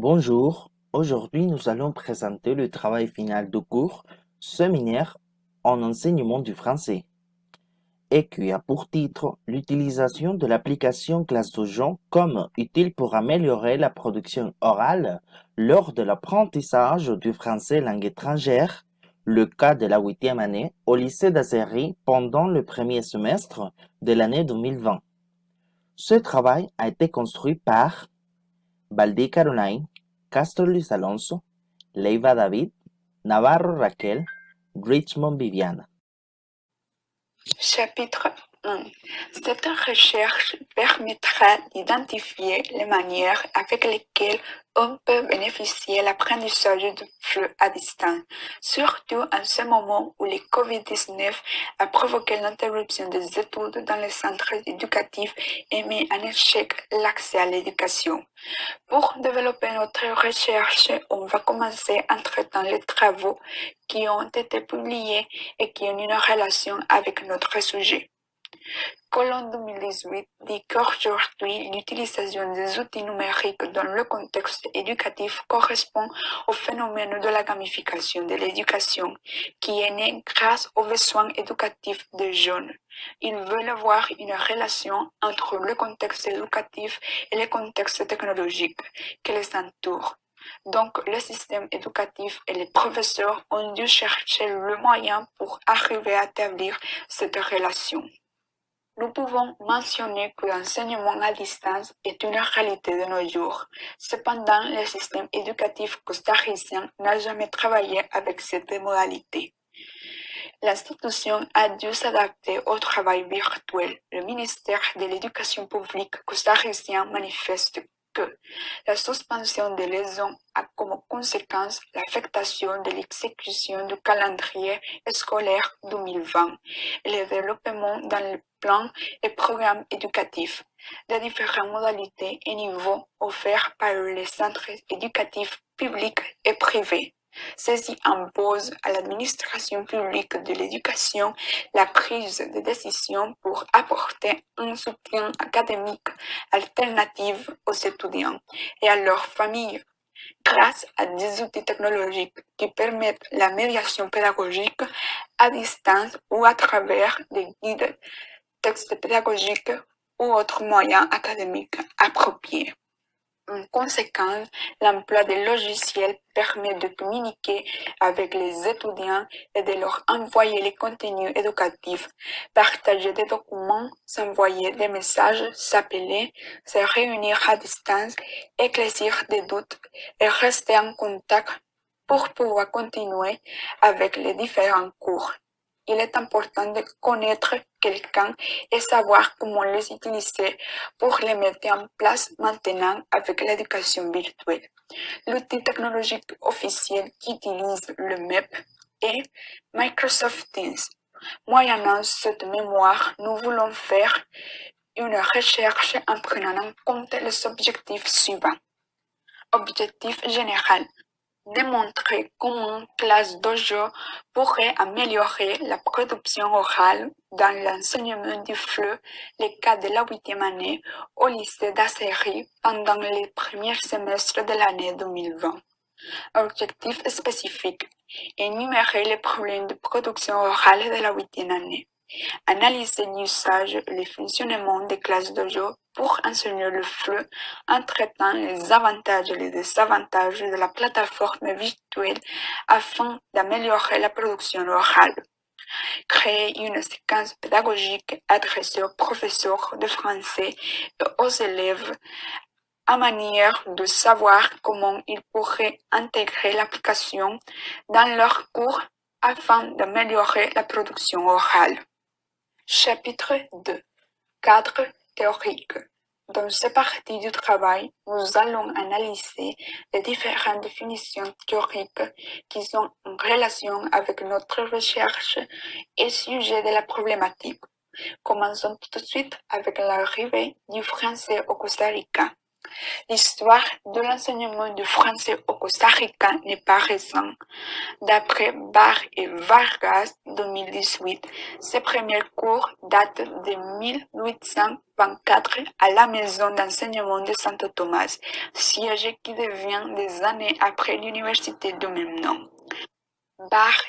Bonjour, aujourd'hui nous allons présenter le travail final du cours séminaire en enseignement du français et qui a pour titre l'utilisation de l'application Classe Dojo comme utile pour améliorer la production orale lors de l'apprentissage du français langue étrangère, le cas de la huitième année au lycée d'Azeri pendant le premier semestre de l'année 2020. Ce travail a été construit par Baldi Caroline, Castro Luis Alonso, Leiva David, Navarro Raquel, Richmond Viviana. Chapitre 1. Cette recherche permettra d'identifier les manières avec lesquelles on peut bénéficier de l'apprentissage de flux à distance, surtout en ce moment où le COVID-19 a provoqué l'interruption des études dans les centres éducatifs et mis en échec l'accès à l'éducation. Pour développer notre recherche, on va commencer en traitant les travaux qui ont été publiés et qui ont une relation avec notre sujet. Colon 2018 dit qu'aujourd'hui, l'utilisation des outils numériques dans le contexte éducatif correspond au phénomène de la gamification de l'éducation, qui est né grâce aux besoins éducatifs des jeunes. Ils veulent voir une relation entre le contexte éducatif et le contexte technologique qui les entoure. Donc, le système éducatif et les professeurs ont dû chercher le moyen pour arriver à établir cette relation. Nous pouvons mentionner que l'enseignement à distance est une réalité de nos jours. Cependant, le système éducatif costaricien n'a jamais travaillé avec cette modalité. L'institution a dû s'adapter au travail virtuel. Le ministère de l'Éducation publique costaricien manifeste que la suspension des leçons a comme conséquence l'affectation de l'exécution du calendrier scolaire 2020 et le développement dans le plan et programmes éducatifs des différentes modalités et niveaux offerts par les centres éducatifs publics et privés. Ceci impose à l'administration publique de l'éducation la prise de décision pour apporter un soutien académique alternatif aux étudiants et à leurs familles grâce à des outils technologiques qui permettent la médiation pédagogique à distance ou à travers des guides, textes pédagogiques ou autres moyens académiques appropriés. En conséquence, l'emploi des logiciels permet de communiquer avec les étudiants et de leur envoyer les contenus éducatifs, partager des documents, s'envoyer des messages, s'appeler, se réunir à distance, éclaircir des doutes et rester en contact pour pouvoir continuer avec les différents cours. Il est important de connaître quelqu'un et savoir comment les utiliser pour les mettre en place maintenant avec l'éducation virtuelle. L'outil technologique officiel qui utilise le MEP est Microsoft Teams. Moyennant cette mémoire, nous voulons faire une recherche en prenant en compte les objectifs suivants. Objectif général. Démontrer comment Classe Dojo pourrait améliorer la production orale dans l'enseignement du FLE, les cas de la huitième année au lycée d'Azeri pendant les premiers semestres de l'année 2020. Objectif spécifique. Énumérer les problèmes de production orale de la huitième année. Analyser l'usage et le fonctionnement des classes dojo pour enseigner le FLE en traitant les avantages et les désavantages de la plateforme virtuelle afin d'améliorer la production orale. Créer une séquence pédagogique adressée aux professeurs de français et aux élèves à manière de savoir comment ils pourraient intégrer l'application dans leurs cours afin d'améliorer la production orale. Chapitre 2. Cadre théorique. Dans cette partie du travail, nous allons analyser les différentes définitions théoriques qui sont en relation avec notre recherche et sujet de la problématique. Commençons tout de suite avec l'arrivée du français au Costa Rica. L'histoire de l'enseignement du français au Costa Rica n'est pas récente. D'après Barr et Vargas 2018, ces premiers cours datent de 1824 à la maison d'enseignement de Santo Tomás, siège qui devient des années après l'université du même nom. Barr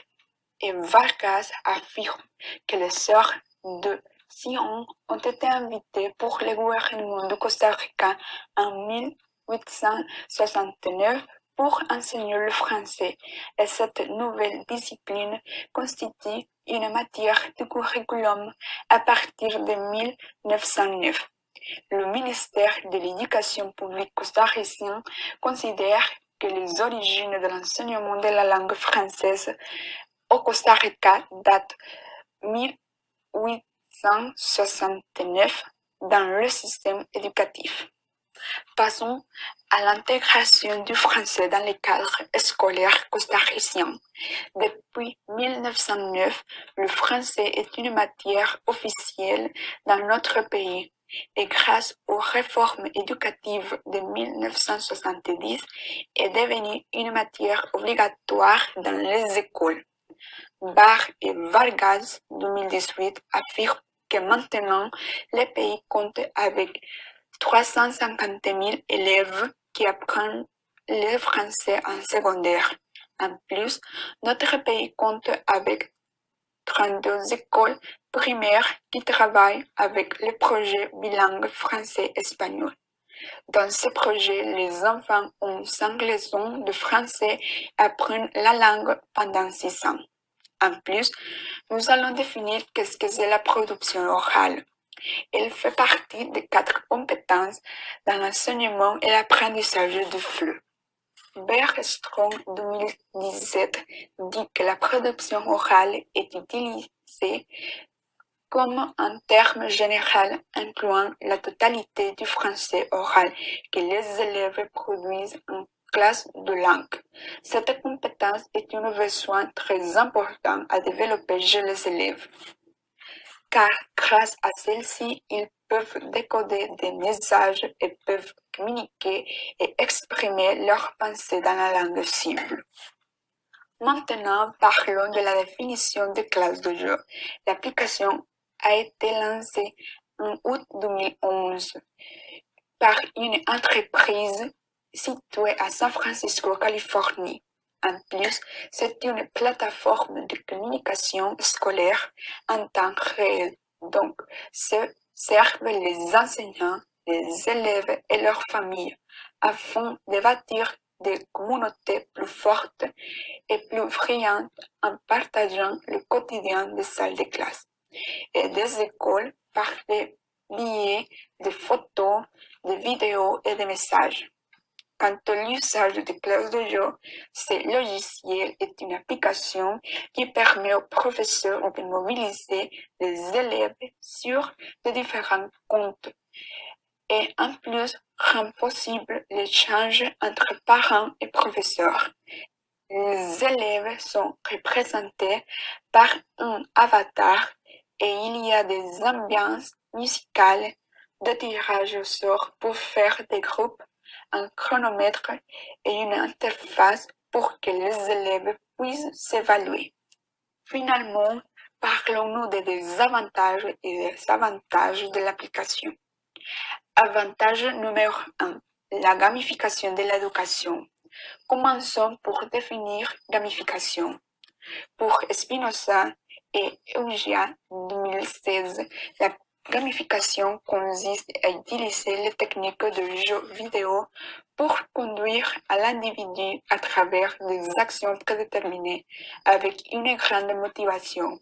et Vargas affirment que les sœurs de Sion ont été invitées pour le gouvernement du Costa Rica en 1869 pour enseigner le français, et cette nouvelle discipline constitue une matière du curriculum à partir de 1909. Le ministère de l'Éducation publique costaricien considère que les origines de l'enseignement de la langue française au Costa Rica datent de 1869 dans le système éducatif. Passons à l'intégration du français dans les cadres scolaires costariciens. Depuis 1909, le français est une matière officielle dans notre pays et grâce aux réformes éducatives de 1970 est devenu une matière obligatoire dans les écoles. Barr et Vargas 2018 affirment que maintenant le pays compte avec 350 000 élèves qui apprennent le français en secondaire. En plus, notre pays compte avec 32 écoles primaires qui travaillent avec le projet bilingue français-espagnol. Dans ce projet, les enfants ont 5 leçons de français et apprennent la langue pendant 6 ans. En plus, nous allons définir qu'est-ce que c'est la production orale. Elle fait partie des 4 compétences dans l'enseignement et l'apprentissage du flux. Bergström 2017 dit que la production orale est utilisée comme un terme général incluant la totalité du français oral que les élèves produisent en classe de langue. Cette compétence est un besoin très important à développer chez les élèves, car grâce à celle-ci, ils peuvent décoder des messages et peuvent communiquer et exprimer leurs pensées dans la langue cible. Maintenant, parlons de la définition de classe de jeu. L'application a été lancée en août 2011 par une entreprise située à San Francisco, Californie. En plus, c'est une plateforme de communication scolaire en temps réel, donc servent les enseignants, les élèves et leurs familles afin de bâtir des communautés plus fortes et plus brillantes en partageant le quotidien des salles de classe et des écoles par le biais de photos, de vidéos et de messages. Quant à l'usage des classes de jeu, ce logiciel est une application qui permet aux professeurs de mobiliser les élèves sur de différents comptes et en plus rend possible l'échange entre parents et professeurs. Les élèves sont représentés par un avatar et il y a des ambiances musicales, de tirage au sort pour faire des groupes, un chronomètre et une interface pour que les élèves puissent s'évaluer. Finalement, parlons-nous des désavantages et des avantages de l'application. Avantage numéro 1, la gamification de l'éducation. Commençons pour définir gamification. Pour Spinoza et Eugia 2016, la gamification consiste à utiliser les techniques de jeux vidéo pour conduire à l'individu à travers des actions prédéterminées avec une grande motivation.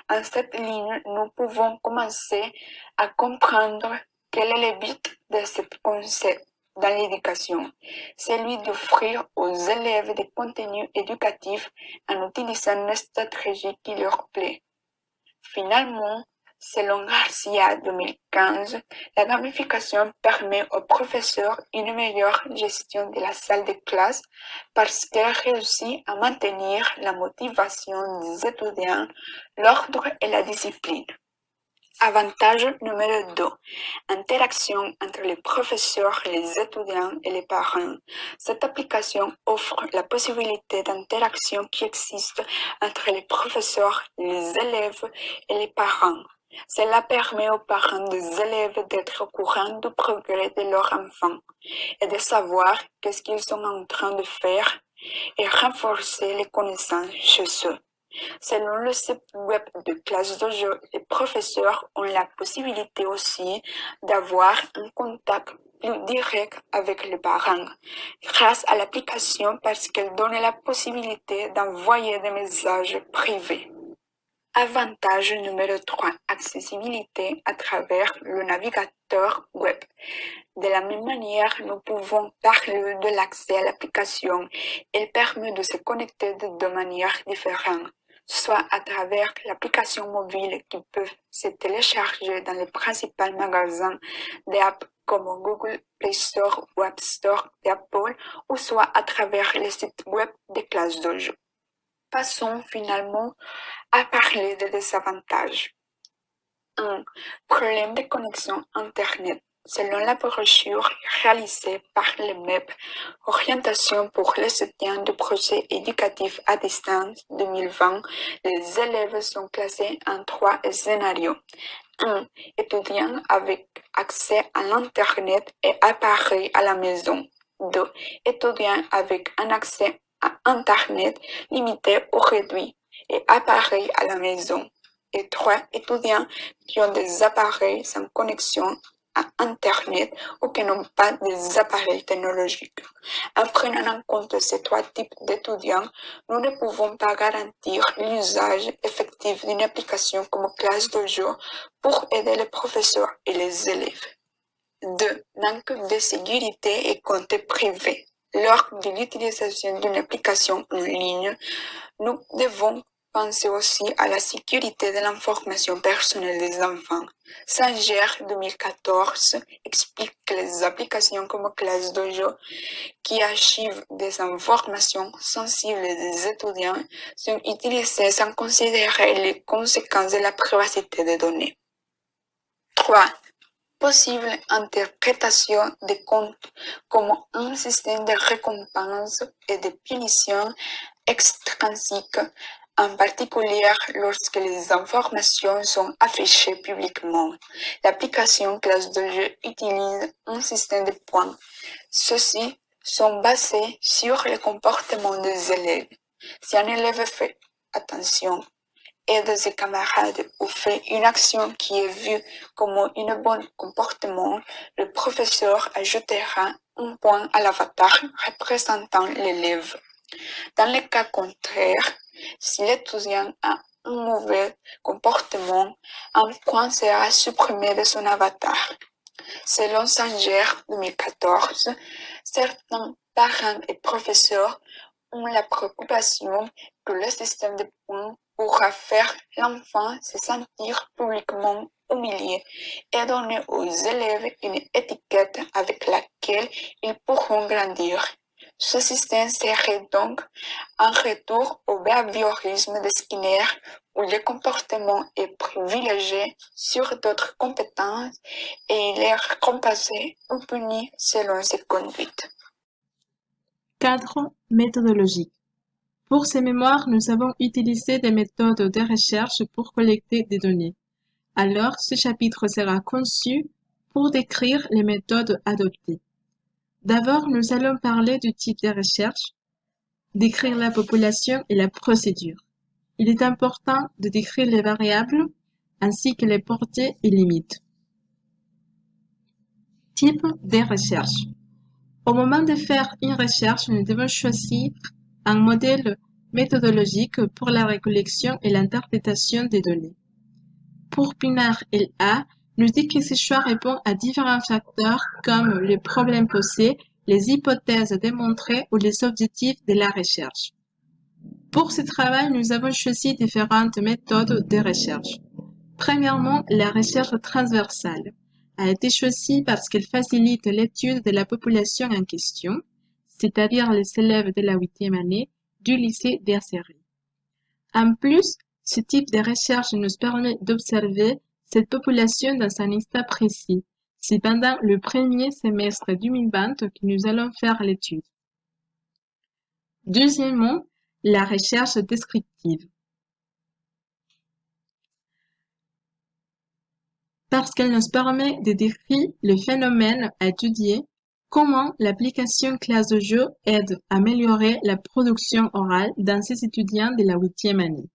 En cette ligne, nous pouvons commencer à comprendre quel est le but de ce concept dans l'éducation, celui d'offrir aux élèves des contenus éducatifs en utilisant une stratégie qui leur plaît. Finalement, selon Garcia 2015, la gamification permet aux professeurs une meilleure gestion de la salle de classe parce qu'elle réussit à maintenir la motivation des étudiants, l'ordre et la discipline. Avantage numéro 2. Interaction entre les professeurs, les étudiants et les parents. Cette application offre la possibilité d'interaction qui existe entre les professeurs, les élèves et les parents. Cela permet aux parents des élèves d'être au courant du progrès de leur enfant et de savoir qu'est-ce qu'ils sont en train de faire et renforcer les connaissances chez eux. Selon le site web de ClassDojo, les professeurs ont la possibilité aussi d'avoir un contact plus direct avec les parents grâce à l'application parce qu'elle donne la possibilité d'envoyer des messages privés. Avantage numéro 3. Accessibilité à travers le navigateur web. De la même manière, nous pouvons parler de l'accès à l'application. Elle permet de se connecter de deux manières différentes, soit à travers l'application mobile qui peut se télécharger dans les principaux magasins d'apps comme Google Play Store ou App Store d'Apple, ou soit à travers les sites web de ClassDojo. Passons finalement à parler des désavantages. 1. Problème de connexion Internet. Selon la brochure réalisée par le MEP, Orientation pour le soutien du projet éducatif à distance 2020, les élèves sont classés en 3 scénarios. 1. Étudiants avec accès à l'Internet et appareil à la maison. 2. Étudiants avec un accès à Internet limité ou réduit et appareil à la maison. Et 3. Étudiants qui ont des appareils sans connexion à Internet ou qui n'ont pas des appareils technologiques. En prenant en compte ces 3 types d'étudiants, nous ne pouvons pas garantir l'usage effectif d'une application comme ClassDojo pour aider les professeurs et les élèves. 2. Manque de sécurité et compte privé. Lors de l'utilisation d'une application en ligne, nous devons penser aussi à la sécurité de l'information personnelle des enfants. Sanger 2014 explique que les applications comme ClassDojo qui archivent des informations sensibles des étudiants sont utilisées sans considérer les conséquences de la privacité des données. 3. Possible interprétation des comptes comme un système de récompense et de punition extrinsique, en particulier lorsque les informations sont affichées publiquement. L'application ClassDojo utilise un système de points. Ceux-ci sont basés sur le comportement des élèves. Si un élève fait attention, aide ses camarades ou fait une action qui est vue comme un bon comportement, le professeur ajoutera un point à l'avatar représentant l'élève. Dans le cas contraire, si l'étudiant a un mauvais comportement, un point sera supprimé de son avatar. Selon Sanger 2014, certains parents et professeurs ont la préoccupation que le système de points pourra faire l'enfant se sentir publiquement humilié et donner aux élèves une étiquette avec laquelle ils pourront grandir. Ce système serait donc un retour au behaviorisme de Skinner où le comportement est privilégié sur d'autres compétences et il est récompensé ou puni selon ses conduites. Cadre méthodologique. Pour ces mémoires, nous avons utilisé des méthodes de recherche pour collecter des données. Alors, ce chapitre sera conçu pour décrire les méthodes adoptées. D'abord, nous allons parler du type de recherche, décrire la population et la procédure. Il est important de décrire les variables ainsi que les portées et limites. Type de recherche. Au moment de faire une recherche, nous devons choisir un modèle méthodologique pour la récollection et l'interprétation des données. Pour Pinard et A, nous dit que ce choix répond à différents facteurs comme les problèmes posés, les hypothèses démontrées ou les objectifs de la recherche. Pour ce travail, nous avons choisi différentes méthodes de recherche. Premièrement, la recherche transversale a été choisie parce qu'elle facilite l'étude de la population en question, c'est-à-dire les élèves de la 8e année du lycée d'Ercerie. En plus, ce type de recherche nous permet d'observer cette population dans un état précis. C'est pendant le premier semestre 2020 que nous allons faire l'étude. Deuxièmement, la recherche descriptive. Parce qu'elle nous permet de décrire le phénomène à étudier, comment l'application classe de jeu aide à améliorer la production orale dans ces étudiants de la 8e année.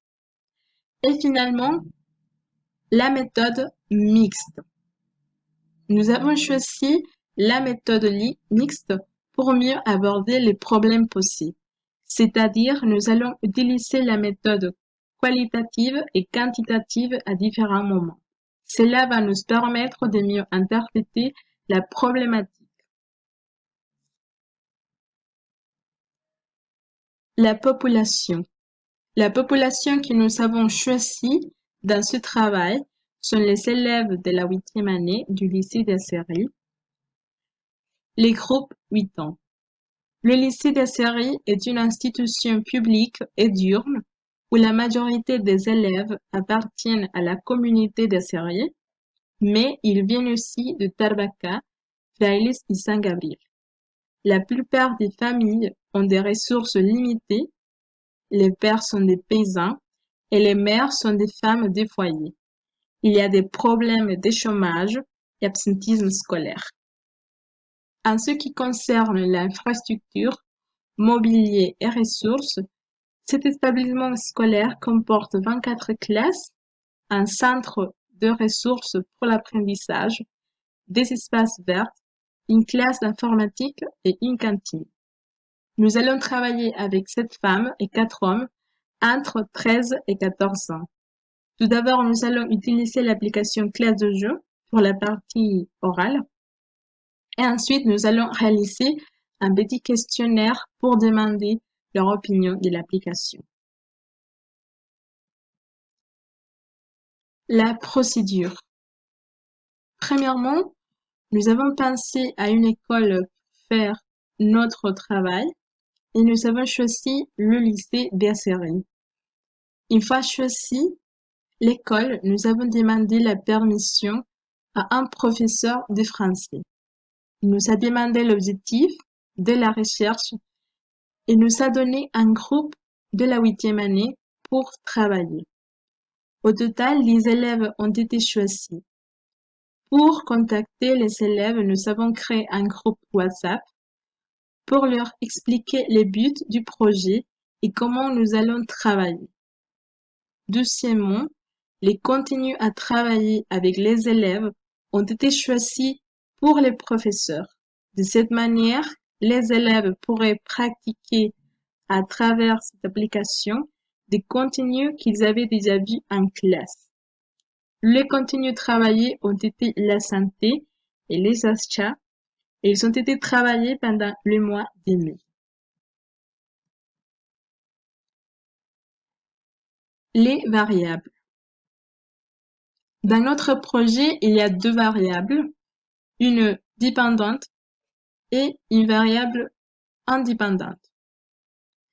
Et finalement, la méthode mixte. Nous avons choisi la méthode mixte pour mieux aborder les problèmes possibles. C'est-à-dire, nous allons utiliser la méthode qualitative et quantitative à différents moments. Cela va nous permettre de mieux interpréter la problématique. La population. La population que nous avons choisie dans ce travail sont les élèves de la 8e année du lycée d'Asséry, les groupes 8 ans. Le lycée d'Asséry est une institution publique et diurne où la majorité des élèves appartiennent à la communauté d'Asséry, mais ils viennent aussi de Tarbacca, Frailes et Saint-Gabriel. La plupart des familles ont des ressources limitées, les pères sont des paysans et les mères sont des femmes des foyers. Il y a des problèmes de chômage et absentisme scolaire. En ce qui concerne l'infrastructure, mobilier et ressources, cet établissement scolaire comporte 24 classes, un centre de ressources pour l'apprentissage, des espaces verts, une classe d'informatique et une cantine. Nous allons travailler avec 7 femmes et 4 hommes entre 13 et 14 ans. Tout d'abord, nous allons utiliser l'application classe de jeu pour la partie orale. Et ensuite, nous allons réaliser un petit questionnaire pour demander leur opinion de l'application. La procédure. Premièrement, nous avons pensé à une école pour faire notre travail et nous avons choisi le lycée d'Asséry. Une fois choisi l'école, nous avons demandé la permission à un professeur de français. Il nous a demandé l'objectif de la recherche et nous a donné un groupe de la 8e année pour travailler. Au total, les élèves ont été choisis. Pour contacter les élèves, nous avons créé un groupe WhatsApp pour leur expliquer les buts du projet et comment nous allons travailler. Deuxièmement, les contenus à travailler avec les élèves ont été choisis pour les professeurs. De cette manière, les élèves pourraient pratiquer à travers cette application des contenus qu'ils avaient déjà vus en classe. Les contenus travaillés ont été la santé et les achats et ils ont été travaillés pendant le mois de mai. Les variables. Dans notre projet, il y a 2 variables, une dépendante et une variable indépendante.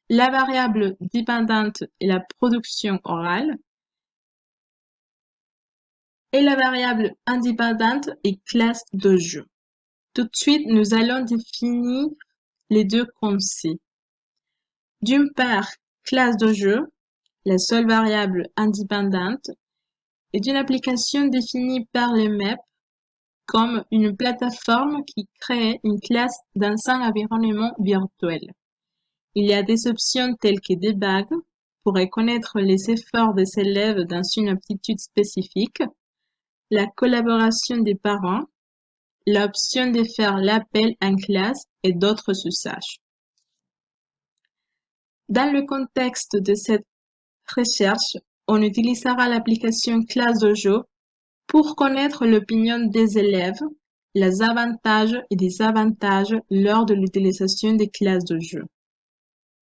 La variable dépendante est la production orale et la variable indépendante est classe de jeu. Tout de suite, nous allons définir les deux concepts. D'une part, classe de jeu, la seule variable indépendante, est une application définie par le MEP comme une plateforme qui crée une classe dans un environnement virtuel. Il y a des options telles que debug pour reconnaître les efforts des élèves dans une aptitude spécifique, la collaboration des parents, l'option de faire l'appel en classe et d'autres usages. Dans le contexte de cette recherche, on utilisera l'application classe de jeu pour connaître l'opinion des élèves, les avantages et désavantages lors de l'utilisation des classes de jeu.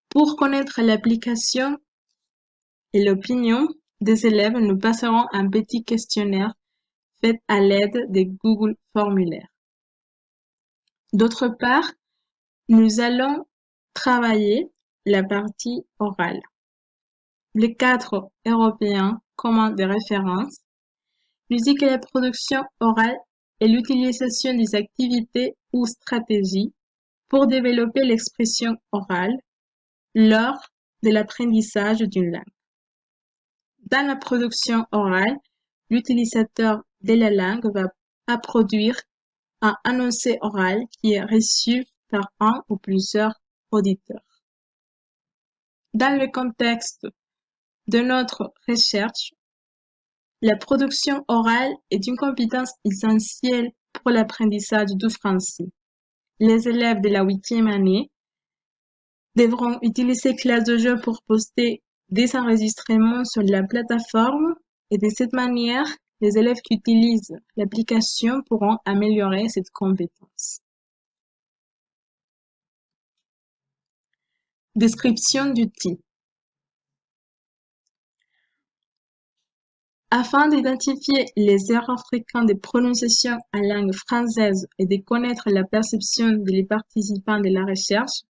Pour connaître l'application et l'opinion des élèves, nous passerons un petit questionnaire fait à l'aide de Google Formulaire. D'autre part, nous allons travailler la partie orale. Les cadres européens communs de référence musique et la production orale et l'utilisation des activités ou stratégies pour développer l'expression orale lors de l'apprentissage d'une langue. Dans la production orale, l'utilisateur de la langue va produire un annoncé oral qui est reçu par un ou plusieurs auditeurs. Dans le contexte de notre recherche, la production orale est une compétence essentielle pour l'apprentissage du français. Les élèves de la 8e année devront utiliser Classe de jeu pour poster des enregistrements sur la plateforme et de cette manière, les élèves qui utilisent l'application pourront améliorer cette compétence. Description d'outils. Afin d'identifier les erreurs fréquentes de prononciation en langue française et de connaître la perception des participants de la recherche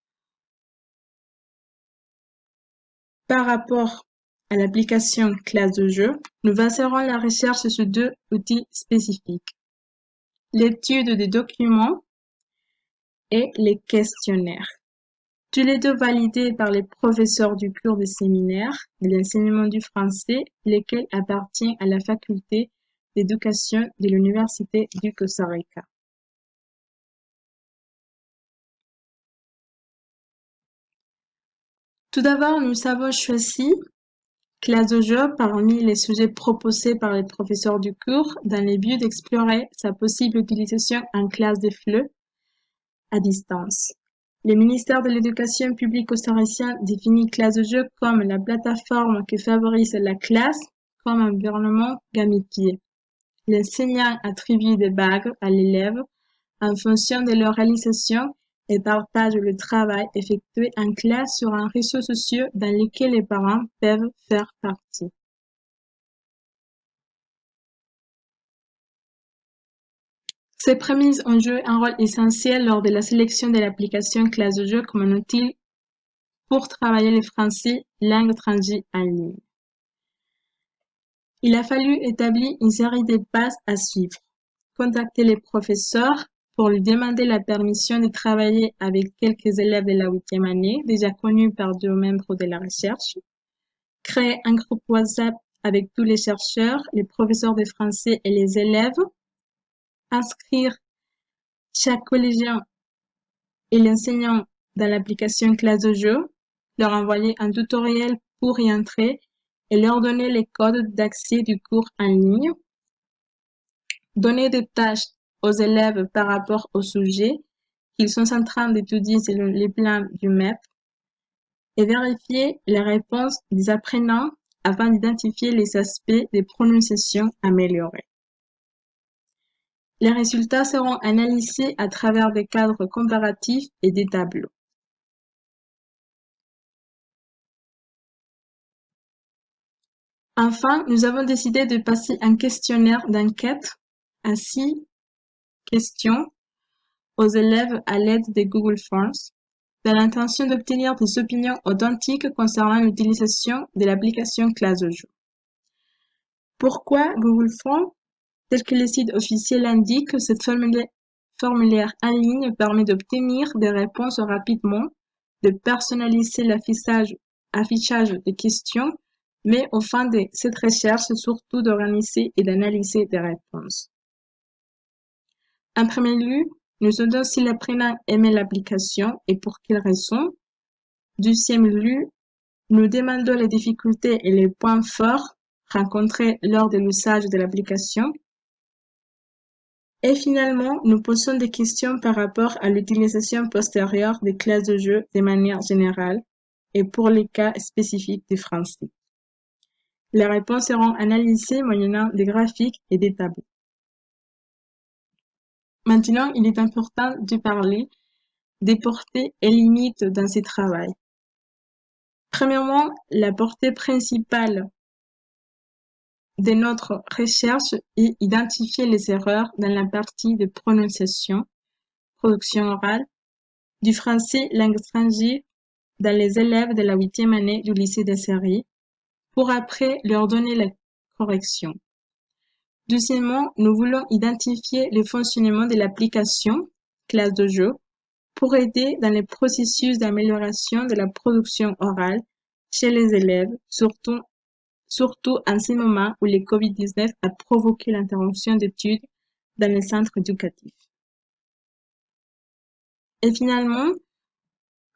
par rapport à l'application Classe de jeu, nous baserons la recherche sur 2 outils spécifiques: l'étude des documents et les questionnaires. Tous les 2 validés par les professeurs du cours de séminaire de l'enseignement du français, lesquels appartiennent à la faculté d'éducation de l'Université du Costa Rica. Tout d'abord, nous avons choisi Classe de jeu parmi les sujets proposés par les professeurs du cours dans le but d'explorer sa possible utilisation en classe de FLE à distance. Le ministère de l'Éducation publique costaricien définit Classe de jeu comme la plateforme qui favorise la classe comme environnement gamifié. L'enseignant attribue des bagues à l'élève en fonction de leur réalisation et partage le travail effectué en classe sur un réseau social dans lequel les parents peuvent faire partie. Ces prémices ont joué un rôle essentiel lors de la sélection de l'application Classe de jeu comme un outil pour travailler le français langue étrangère en ligne. Il a fallu établir une série de bases à suivre. Contacter les professeurs pour lui demander la permission de travailler avec quelques élèves de la 8e année, déjà connus par 2 membres de la recherche. Créer un groupe WhatsApp avec tous les chercheurs, les professeurs de français et les élèves. Inscrire chaque collégien et l'enseignant dans l'application Classe de jeu, leur envoyer un tutoriel pour y entrer et leur donner les codes d'accès du cours en ligne. Donner des tâches aux élèves par rapport au sujet qu'ils sont en train d'étudier selon les plans du maître et vérifier les réponses des apprenants afin d'identifier les aspects de prononciation améliorés. Les résultats seront analysés à travers des cadres comparatifs et des tableaux. Enfin, nous avons décidé de passer un questionnaire d'enquête à 6 questions aux élèves à l'aide de Google Forms, dans l'intention d'obtenir des opinions authentiques concernant l'utilisation de l'application Classe de jeu. Pourquoi Google Forms? Tel que le site officiel l'indique, cette formulaire en ligne permet d'obtenir des réponses rapidement, de personnaliser l'affichage des questions, mais au fin de cette recherche, surtout d'organiser et d'analyser des réponses. En premier lieu, nous sondons si l'apprenant aimait l'application et pour quelles raisons. Deuxième lieu, nous demandons les difficultés et les points forts rencontrés lors de l'usage de l'application. Et finalement, nous posons des questions par rapport à l'utilisation postérieure des classes de jeu de manière générale et pour les cas spécifiques du français. Les réponses seront analysées moyennant des graphiques et des tableaux. Maintenant, il est important de parler des portées et limites dans ce travail. Premièrement, la portée principale de notre recherche est identifier les erreurs dans la partie de prononciation, production orale, du français langue étrangère dans les élèves de la 8e année du lycée des séries, pour après leur donner la correction. Deuxièmement, nous voulons identifier le fonctionnement de l'application classe de jeu pour aider dans les processus d'amélioration de la production orale chez les élèves, surtout en ce moment où le COVID-19 a provoqué l'interruption d'études dans les centres éducatifs. Et finalement,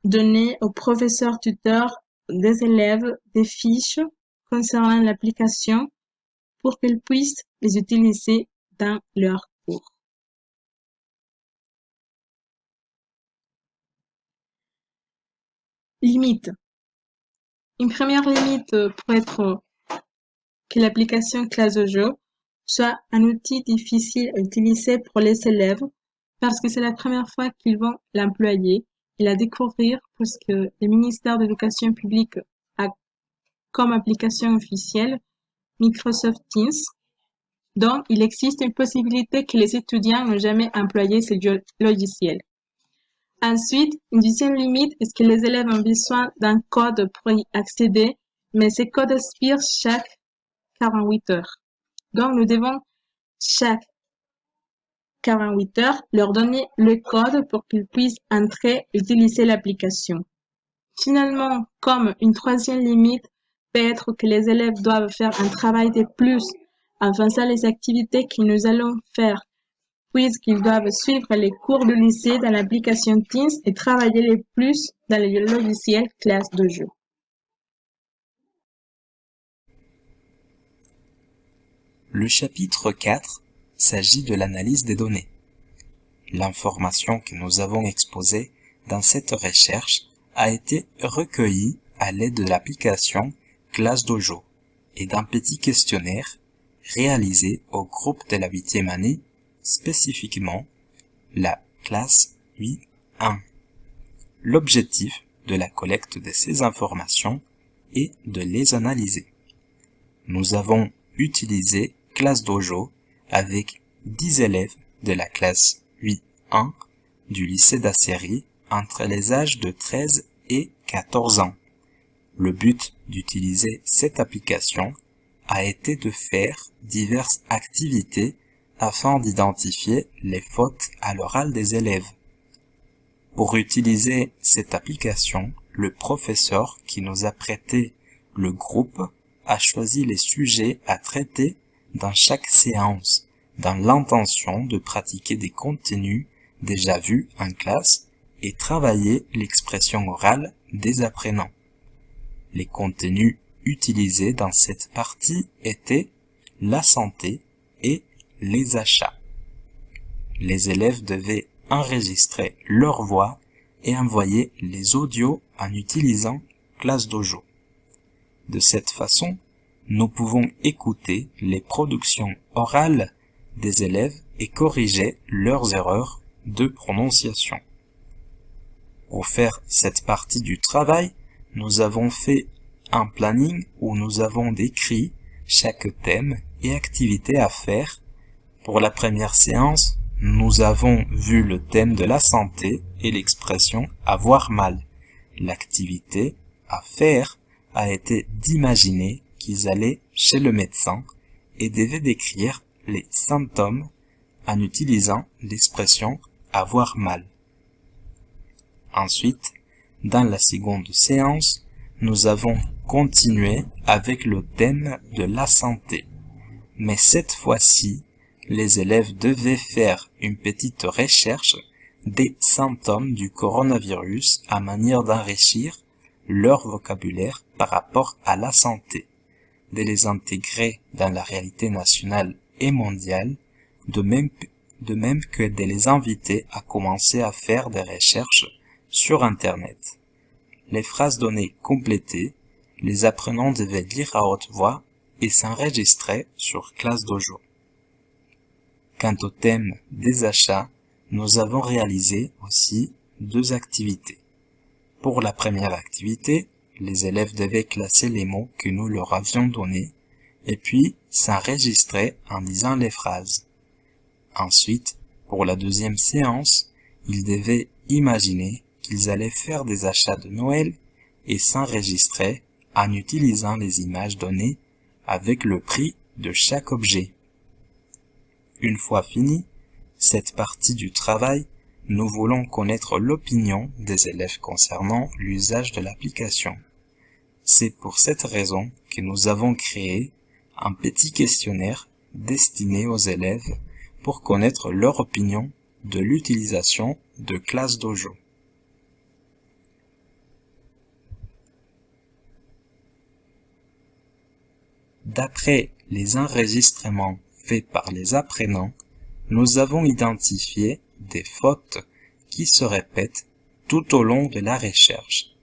donner aux professeurs tuteurs des élèves des fiches concernant l'application pour qu'ils puissent les utiliser dans leurs cours. Limite. Une première limite pour être que l'application classe de jeu soit un outil difficile à utiliser pour les élèves parce que c'est la première fois qu'ils vont l'employer et la découvrir parce que le ministère de l'Éducation publique a comme application officielle Microsoft Teams. Donc, il existe une possibilité que les étudiants n'ont jamais employé ce logiciel. Ensuite, une deuxième limite est que les élèves ont besoin d'un code pour y accéder, mais ce code expire chaque 48 heures. Donc, nous devons chaque 48 heures leur donner le code pour qu'ils puissent entrer et utiliser l'application. Finalement, comme une troisième limite peut être que les élèves doivent faire un travail de plus en faisant les activités que nous allons faire, puisqu'ils doivent suivre les cours de lycée dans l'application Teams et travailler le plus dans le logiciel classe de jeu. Le chapitre 4 s'agit de l'analyse des données. L'information que nous avons exposée dans cette recherche a été recueillie à l'aide de l'application ClassDojo et d'un petit questionnaire réalisé au groupe de la 8e année, spécifiquement la classe 8.1. L'objectif de la collecte de ces informations est de les analyser. Nous avons utilisé ClassDojo avec 10 élèves de la classe 8.1 du lycée d'Asséry entre les âges de 13 et 14 ans. Le but d'utiliser cette application a été de faire diverses activités afin d'identifier les fautes à l'oral des élèves. Pour utiliser cette application, le professeur qui nous a prêté le groupe a choisi les sujets à traiter dans chaque séance, dans l'intention de pratiquer des contenus déjà vus en classe et travailler l'expression orale des apprenants. Les contenus utilisés dans cette partie étaient la santé et les achats. Les élèves devaient enregistrer leur voix et envoyer les audios en utilisant ClassDojo. De cette façon, nous pouvons écouter les productions orales des élèves et corriger leurs erreurs de prononciation. Pour faire cette partie du travail, nous avons fait un planning où nous avons décrit chaque thème et activité à faire. Pour la première séance, nous avons vu le thème de la santé et l'expression « avoir mal ». L'activité à faire a été d'imaginer qu'ils allaient chez le médecin et devaient décrire les symptômes en utilisant l'expression « avoir mal ». Ensuite, dans la seconde séance, nous avons continué avec le thème de la santé. Mais cette fois-ci, les élèves devaient faire une petite recherche des symptômes du coronavirus à manière d'enrichir leur vocabulaire par rapport à la santé, de les intégrer dans la réalité nationale et mondiale, de même que de les inviter à commencer à faire des recherches sur Internet. Les phrases données complétées, les apprenants devaient lire à haute voix et s'enregistrer sur ClassDojo. Quant au thème des achats, nous avons réalisé aussi 2 activités. Pour la première activité, les élèves devaient classer les mots que nous leur avions donnés et puis s'enregistrer en disant les phrases. Ensuite, pour la deuxième séance, ils devaient imaginer qu'ils allaient faire des achats de Noël et s'enregistrer en utilisant les images données avec le prix de chaque objet. Une fois fini cette partie du travail, nous voulons connaître l'opinion des élèves concernant l'usage de l'application. C'est pour cette raison que nous avons créé un petit questionnaire destiné aux élèves pour connaître leur opinion de l'utilisation de ClassDojo. D'après les enregistrements faits par les apprenants, nous avons identifié des fautes qui se répètent tout au long de la recherche.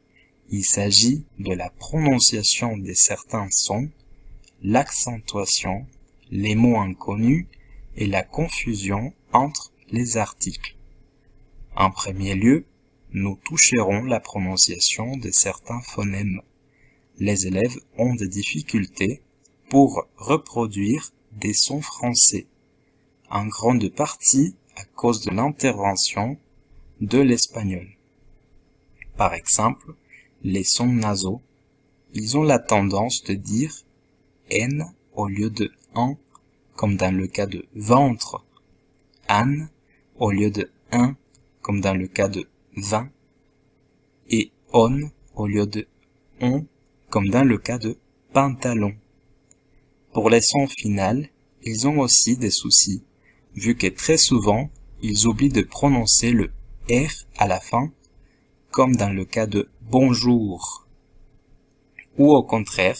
Il s'agit de la prononciation de certains sons, l'accentuation, les mots inconnus et la confusion entre les articles. En premier lieu, nous toucherons la prononciation de certains phonèmes. Les élèves ont des difficultés pour reproduire des sons français, en grande partie à cause de l'intervention de l'espagnol. Par exemple, les sons nasaux, ils ont la tendance de dire N au lieu de en, comme dans le cas de ventre, âne au lieu de un, comme dans le cas de vin, et on au lieu de on, comme dans le cas de pantalon. Pour les sons finales, ils ont aussi des soucis, vu que très souvent, ils oublient de prononcer le R à la fin, comme dans le cas de bonjour. Ou au contraire,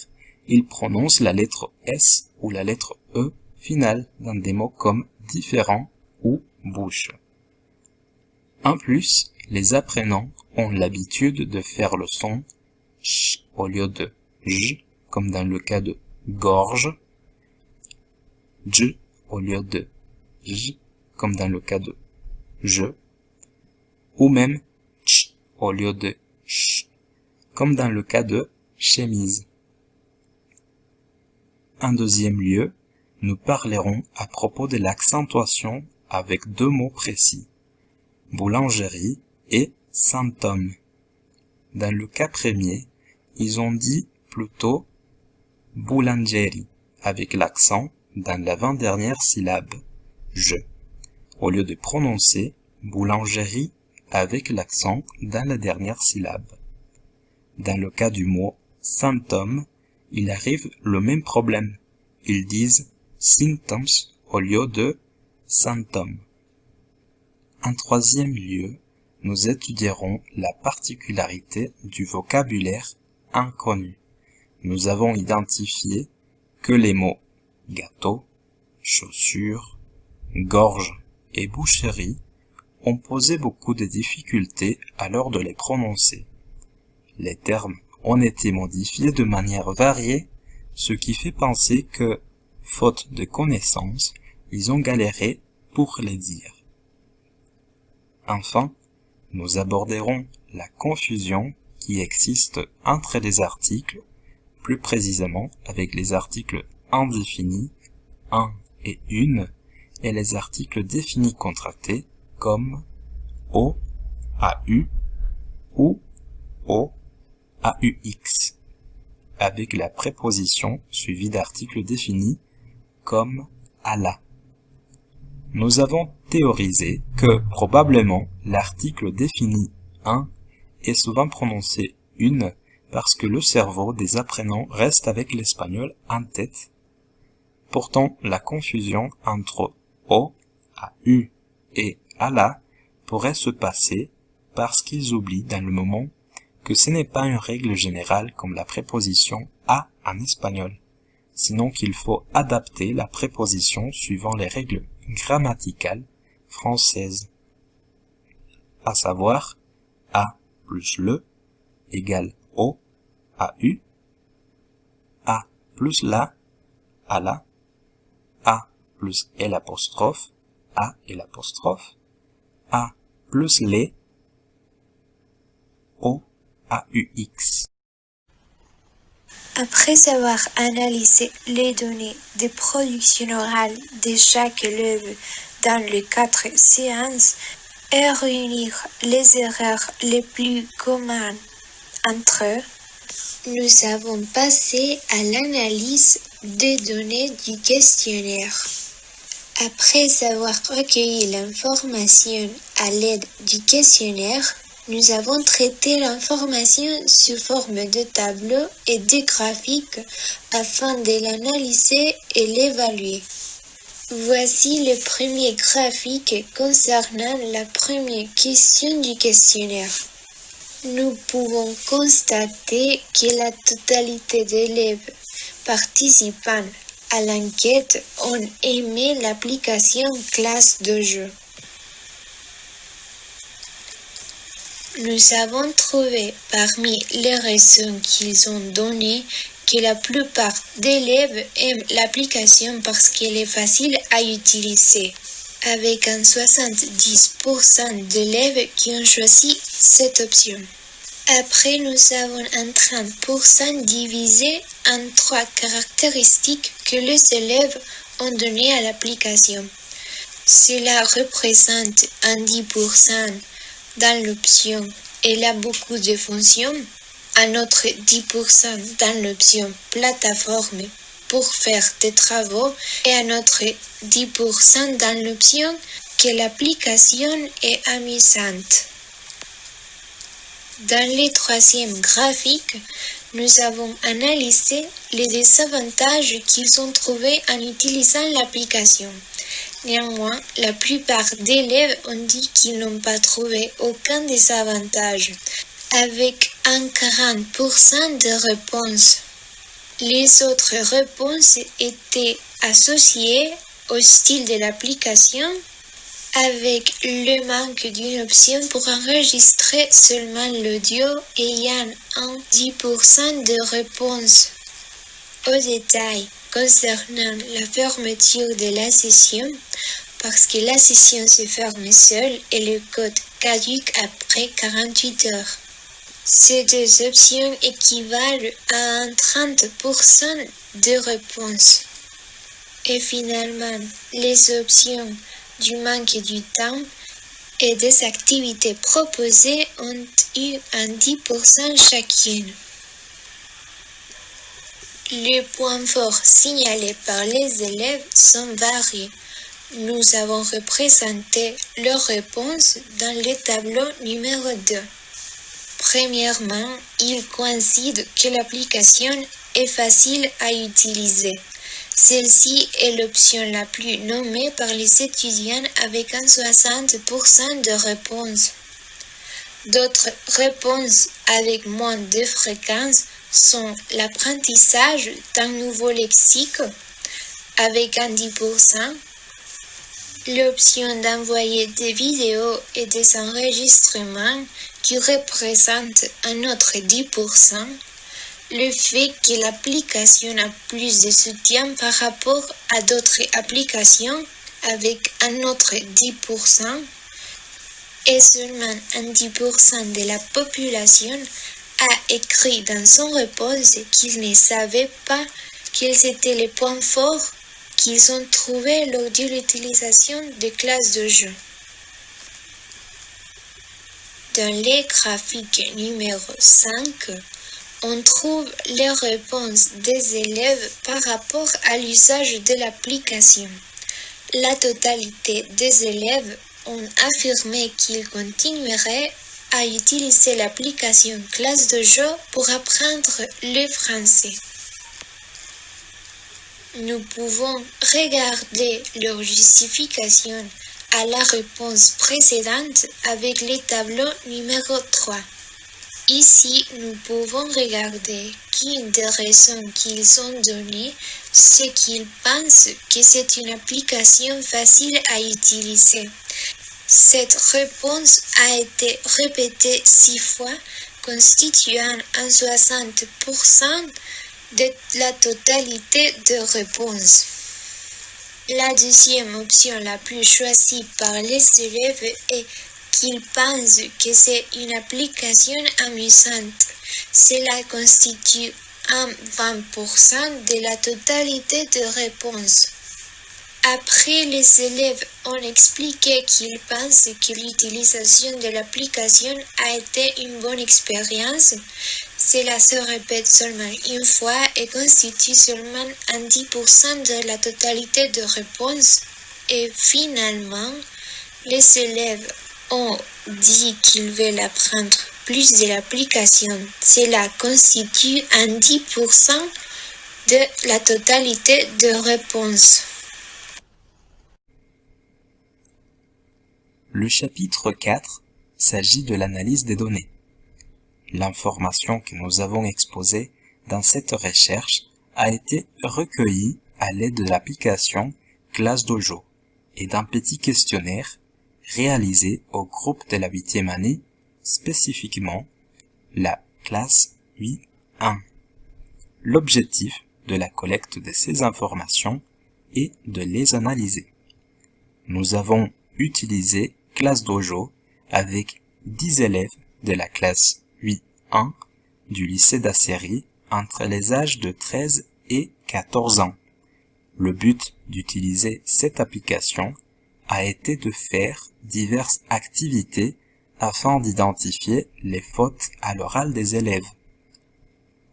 ils prononcent la lettre S ou la lettre E finale dans des mots comme différent ou bouche. En plus, les apprenants ont l'habitude de faire le son ch au lieu de j, comme dans le cas de gorge, j au lieu de j, comme dans le cas de je, ou même ch au lieu de ch, comme dans le cas de chemise. En deuxième lieu, nous parlerons à propos de l'accentuation avec deux mots précis, boulangerie et symptôme. Dans le cas premier, ils ont dit plutôt boulangeri avec l'accent dans l'avant-dernière syllabe, je, au lieu de prononcer boulangerie avec l'accent dans la dernière syllabe. Dans le cas du mot symptôme, il arrive le même problème. Ils disent symptoms au lieu de symptômes. En troisième lieu, nous étudierons la particularité du vocabulaire inconnu. Nous avons identifié que les mots gâteau, chaussure, gorge et boucherie ont posé beaucoup de difficultés à l'heure de les prononcer. Les termes ont été modifiés de manière variée, ce qui fait penser que, faute de connaissances, ils ont galéré pour les dire. Enfin, nous aborderons la confusion qui existe entre les articles, plus précisément avec les articles indéfinis, un et une, et les articles définis contractés comme O, AU ou O, AUX, avec la préposition suivie d'articles définis comme à la. Nous avons théorisé que probablement l'article défini un est souvent prononcé une parce que le cerveau des apprenants reste avec l'espagnol en tête. Pourtant, la confusion entre O, AU et à la pourrait se passer parce qu'ils oublient dans le moment que ce n'est pas une règle générale comme la préposition à en espagnol, sinon qu'il faut adapter la préposition suivant les règles grammaticales françaises, à savoir a plus le égale o, AU, a plus la, à la, a plus l'apostrophe, a et l'apostrophe, a plus les, o, AUX. Après avoir analysé les données de production orale de chaque élève dans les 4 séances et réunir les erreurs les plus communes entre eux, nous avons passé à l'analyse des données du questionnaire. Après avoir recueilli l'information à l'aide du questionnaire, nous avons traité l'information sous forme de tableaux et de graphiques afin de l'analyser et l'évaluer. Voici le premier graphique concernant la première question du questionnaire. Nous pouvons constater que la totalité d'élèves participant à l'enquête ont aimé l'application classe de jeu. Nous avons trouvé parmi les raisons qu'ils ont données que la plupart d'élèves aiment l'application parce qu'elle est facile à utiliser, avec un 70% d'élèves qui ont choisi cette option. Après, nous avons un 30% divisé en 3 caractéristiques que les élèves ont données à l'application. Cela représente un 10% dans l'option « Elle a beaucoup de fonctions », un autre 10% dans l'option « Plateforme pour faire des travaux » et un autre 10% dans l'option « Que l'application est amusante ». Dans le troisième graphique, nous avons analysé les désavantages qu'ils ont trouvés en utilisant l'application. Néanmoins, la plupart d'élèves ont dit qu'ils n'ont pas trouvé aucun désavantage, avec un 40% de réponses. Les autres réponses étaient associées au style de l'application, avec le manque d'une option pour enregistrer seulement l'audio ayant un 10% de réponses. Au détail, concernant la fermeture de la session, parce que la session se ferme seule et le code caduque après 48 heures. Ces deux options équivalent à un 30% de réponses. Et finalement, les options du manque du temps et des activités proposées ont eu un 10% chacune. Les points forts signalés par les élèves sont variés. Nous avons représenté leurs réponses dans le tableau numéro 2. Premièrement, il coïncide que l'application est facile à utiliser. Celle-ci est l'option la plus nommée par les étudiants avec un 60% de réponses. D'autres réponses avec moins de fréquence sont l'apprentissage d'un nouveau lexique avec un 10%, l'option d'envoyer des vidéos et des enregistrements qui représente un autre 10%, le fait que l'application a plus de soutien par rapport à d'autres applications avec un autre 10%, et seulement un 10% de la population a écrit dans son réponse qu'ils ne savaient pas quels étaient les points forts qu'ils ont trouvés lors de l'utilisation des classes de jeu. Dans les graphiques numéro 5, on trouve les réponses des élèves par rapport à l'usage de l'application. La totalité des élèves ont affirmé qu'ils continueraient à utiliser l'application classe de jeu pour apprendre le français. Nous pouvons regarder leur justification à la réponse précédente avec le tableau numéro 3. Ici, nous pouvons regarder qu'une des raisons qu'ils ont données, c'est qu'ils pensent que c'est une application facile à utiliser. Cette réponse a été répétée 6 fois, constituant un 60% de la totalité de réponses. La deuxième option la plus choisie par les élèves est qu'ils pensent que c'est une application amusante. Cela constitue un 20% de la totalité de réponses. Après, les élèves ont expliqué qu'ils pensent que l'utilisation de l'application a été une bonne expérience. Cela se répète seulement une fois et constitue seulement un 10% de la totalité de réponses. Et finalement, les élèves ont dit qu'ils veulent apprendre plus de l'application. Cela constitue un 10% de la totalité de réponses. Le chapitre 4 s'agit de l'analyse des données. L'information que nous avons exposée dans cette recherche a été recueillie à l'aide de l'application ClassDojo et d'un petit questionnaire réalisé au groupe de la 8e année, spécifiquement la classe 8.1. L'objectif de la collecte de ces informations est de les analyser. Nous avons utilisé ClassDojo avec 10 élèves de la classe 8.1 du lycée d'Acéry entre les âges de 13 et 14 ans. Le but d'utiliser cette application a été de faire diverses activités afin d'identifier les fautes à l'oral des élèves.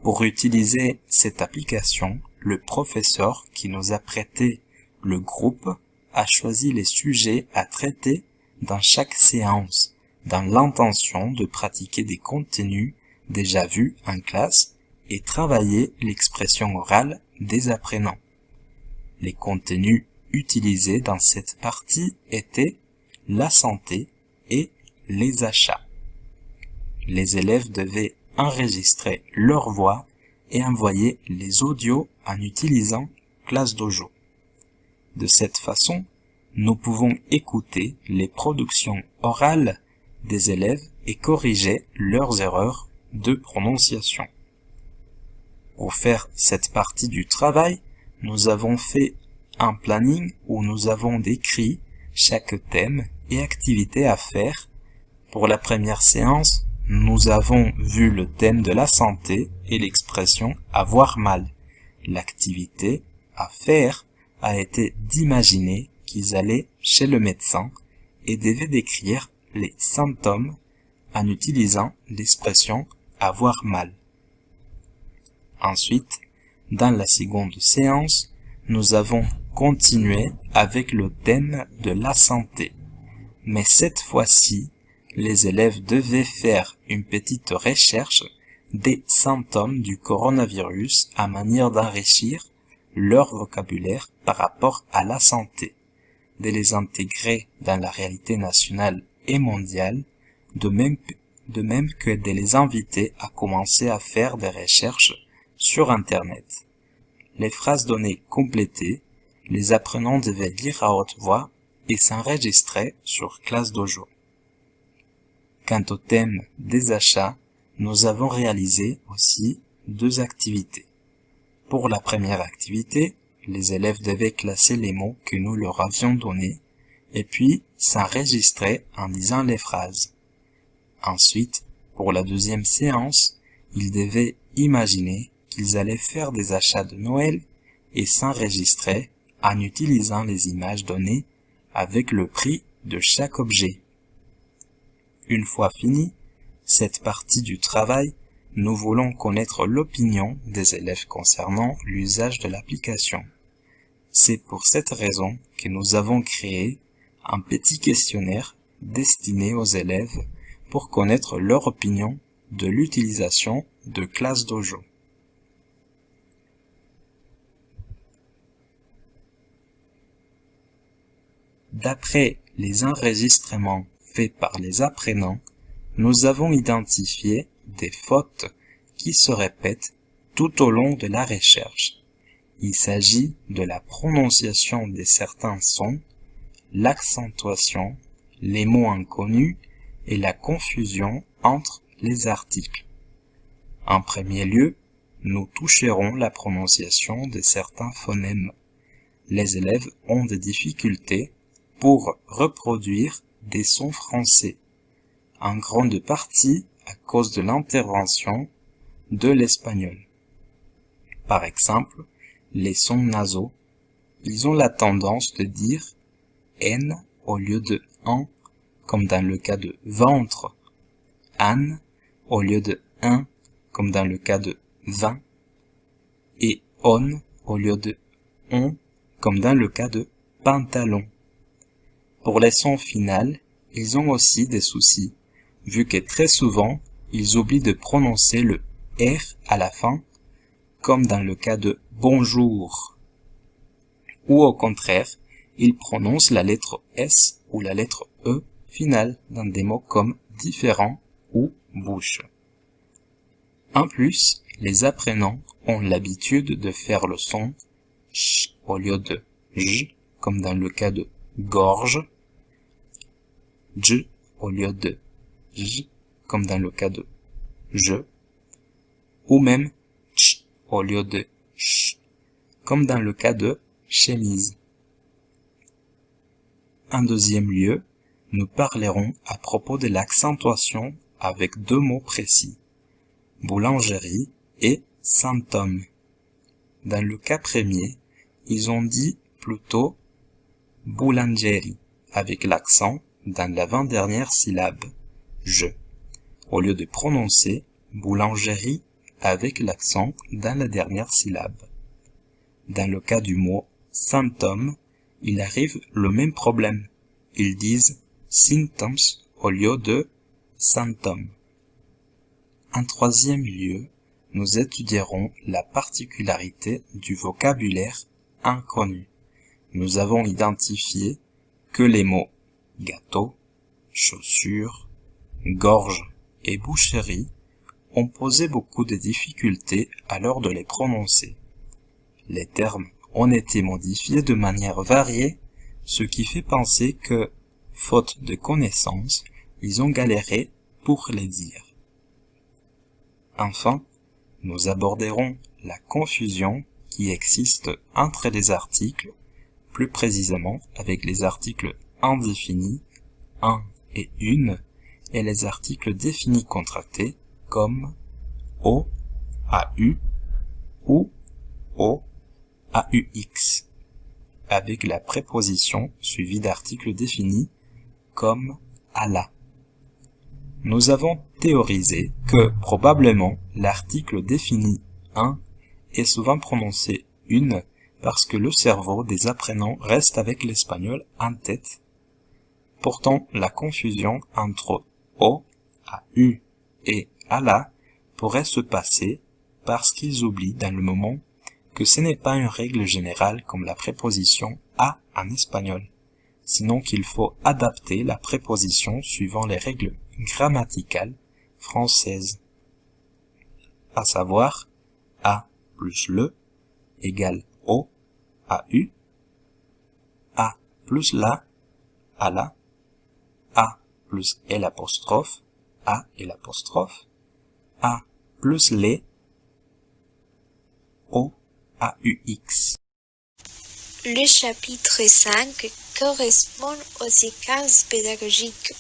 Pour utiliser cette application, le professeur qui nous a prêté le groupe a choisi les sujets à traiter dans chaque séance, dans l'intention de pratiquer des contenus déjà vus en classe et travailler l'expression orale des apprenants. Les contenus utilisés dans cette partie étaient la santé et les achats. Les élèves devaient enregistrer leur voix et envoyer les audios en utilisant ClassDojo. De cette façon, nous pouvons écouter les productions orales des élèves et corriger leurs erreurs de prononciation. Pour faire cette partie du travail, nous avons fait un planning où nous avons décrit chaque thème et activité à faire. Pour la première séance, nous avons vu le thème de la santé et l'expression « avoir mal ». L'activité à faire a été d'imaginer qu'ils allaient chez le médecin et devaient décrire les symptômes en utilisant l'expression « avoir mal ». Ensuite, dans la seconde séance, nous avons continué avec le thème de la santé. Mais cette fois-ci, les élèves devaient faire une petite recherche des symptômes du coronavirus à manière d'enrichir leur vocabulaire par rapport à la santé, de les intégrer dans la réalité nationale et mondiale, de même que de les inviter à commencer à faire des recherches sur Internet. Les phrases données complétées, les apprenants devaient lire à haute voix et s'enregistrer sur ClassDojo. Quant au thème des achats, nous avons réalisé aussi 2 activités. Pour la première activité, les élèves devaient classer les mots que nous leur avions donnés et puis s'enregistrer en disant les phrases. Ensuite, pour la deuxième séance, ils devaient imaginer qu'ils allaient faire des achats de Noël et s'enregistrer en utilisant les images données avec le prix de chaque objet. Une fois fini cette partie du travail, nous voulons connaître l'opinion des élèves concernant l'usage de l'application. C'est pour cette raison que nous avons créé un petit questionnaire destiné aux élèves pour connaître leur opinion de l'utilisation de ClassDojo. D'après les enregistrements faits par les apprenants, nous avons identifié des fautes qui se répètent tout au long de la recherche. Il s'agit de la prononciation de certains sons, l'accentuation, les mots inconnus et la confusion entre les articles. En premier lieu, nous toucherons la prononciation de certains phonèmes. Les élèves ont des difficultés pour reproduire des sons français, en grande partie à cause de l'intervention de l'espagnol. Par exemple, les sons nasaux, ils ont la tendance de dire N au lieu de en, comme dans le cas de ventre, an au lieu de un, comme dans le cas de vin, et on au lieu de on, comme dans le cas de pantalon. Pour les sons finaux, ils ont aussi des soucis, vu que très souvent, ils oublient de prononcer le R à la fin, comme dans le cas de bonjour. Ou au contraire, ils prononcent la lettre S ou la lettre E finale dans des mots comme différent ou bouche. En plus, les apprenants ont l'habitude de faire le son ch au lieu de j, comme dans le cas de gorge, j au lieu de j, comme dans le cas de je, ou même ch au lieu de ch, comme dans le cas de chemise. En deuxième lieu, nous parlerons à propos de l'accentuation avec deux mots précis, boulangerie et symptôme. Dans le cas premier, ils ont dit plutôt boulangeri avec l'accent dans l'avant-dernière syllabe, je, au lieu de prononcer boulangerie avec l'accent dans la dernière syllabe. Dans le cas du mot symptôme, il arrive le même problème. Ils disent symptoms au lieu de symptômes. En troisième lieu, nous étudierons la particularité du vocabulaire inconnu. Nous avons identifié que les mots gâteau, chaussure, gorge et boucherie ont posé beaucoup de difficultés à l'heure de les prononcer. Les termes ont été modifiés de manière variée, ce qui fait penser que, faute de connaissances, ils ont galéré pour les dire. Enfin, nous aborderons la confusion qui existe entre les articles, plus précisément avec les articles indéfinis, un et une, et les articles définis contractés comme O, AU ou O, AUX, avec la préposition suivie d'articles définis comme à la. Nous avons théorisé que probablement l'article défini un est souvent prononcé une parce que le cerveau des apprenants reste avec l'espagnol en tête. Pourtant, la confusion entre O, AU et à la pourrait se passer parce qu'ils oublient dans le moment que ce n'est pas une règle générale comme la préposition à en espagnol, sinon qu'il faut adapter la préposition suivant les règles grammaticales françaises, à savoir a plus le égale o, AU, a plus la, à la, a plus L apostrophe, a et l'apostrophe, a plus les, o, AUX. Le chapitre 5 correspond aux séquences pédagogiques.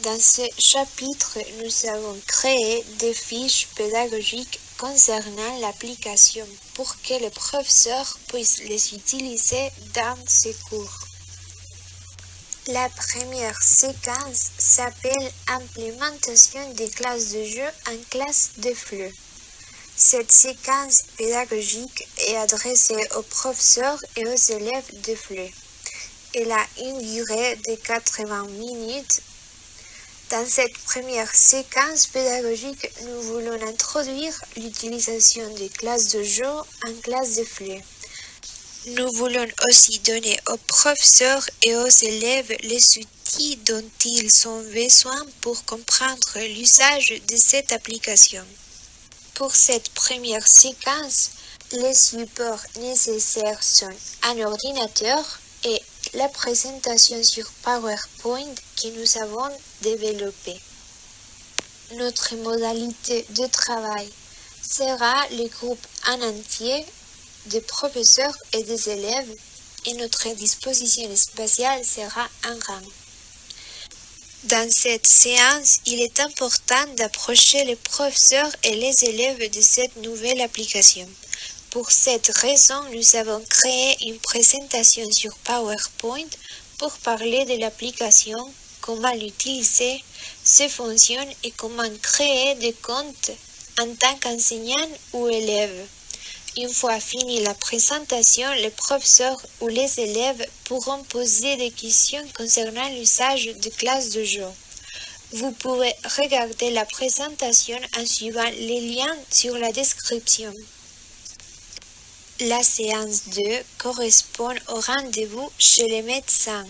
Dans ce chapitre, nous avons créé des fiches pédagogiques concernant l'application pour que les professeurs puissent les utiliser dans ses cours. La première séquence s'appelle Implémentation des classes de jeu en classe de FLE. Cette séquence pédagogique est adressée aux professeurs et aux élèves de FLE. Elle a une durée de 80 minutes. Dans cette première séquence pédagogique, nous voulons introduire l'utilisation des classes de jeu en classe de FLE. Nous voulons aussi donner aux professeurs et aux élèves les outils dont ils ont besoin pour comprendre l'usage de cette application. Pour cette première séquence, les supports nécessaires sont un ordinateur et la présentation sur PowerPoint que nous avons développée. Notre modalité de travail sera le groupe en entier des professeurs et des élèves et notre disposition spatiale sera en rang. Dans cette séance, il est important d'approcher les professeurs et les élèves de cette nouvelle application. Pour cette raison, nous avons créé une présentation sur PowerPoint pour parler de l'application, comment l'utiliser, ses fonctions et comment créer des comptes en tant qu'enseignant ou élève. Une fois finie la présentation, le professeur ou les élèves pourront poser des questions concernant l'usage de classes de jeu. Vous pouvez regarder la présentation en suivant les liens sur la description. La séance 2 correspond au rendez-vous chez les médecins.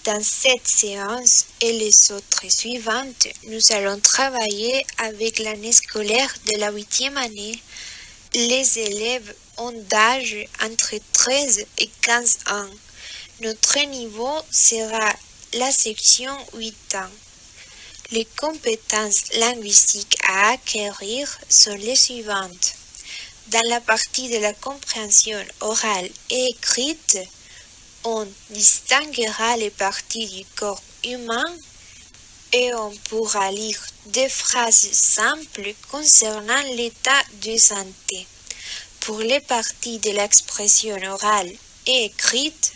Dans cette séance et les autres suivantes, nous allons travailler avec l'année scolaire de la 8e année. Les élèves ont d'âge entre 13 et 15 ans. Notre niveau sera la section 8 ans. Les compétences linguistiques à acquérir sont les suivantes. Dans la partie de la compréhension orale et écrite, on distinguera les parties du corps humain et on pourra lire des phrases simples concernant l'état de santé. Pour les parties de l'expression orale et écrite,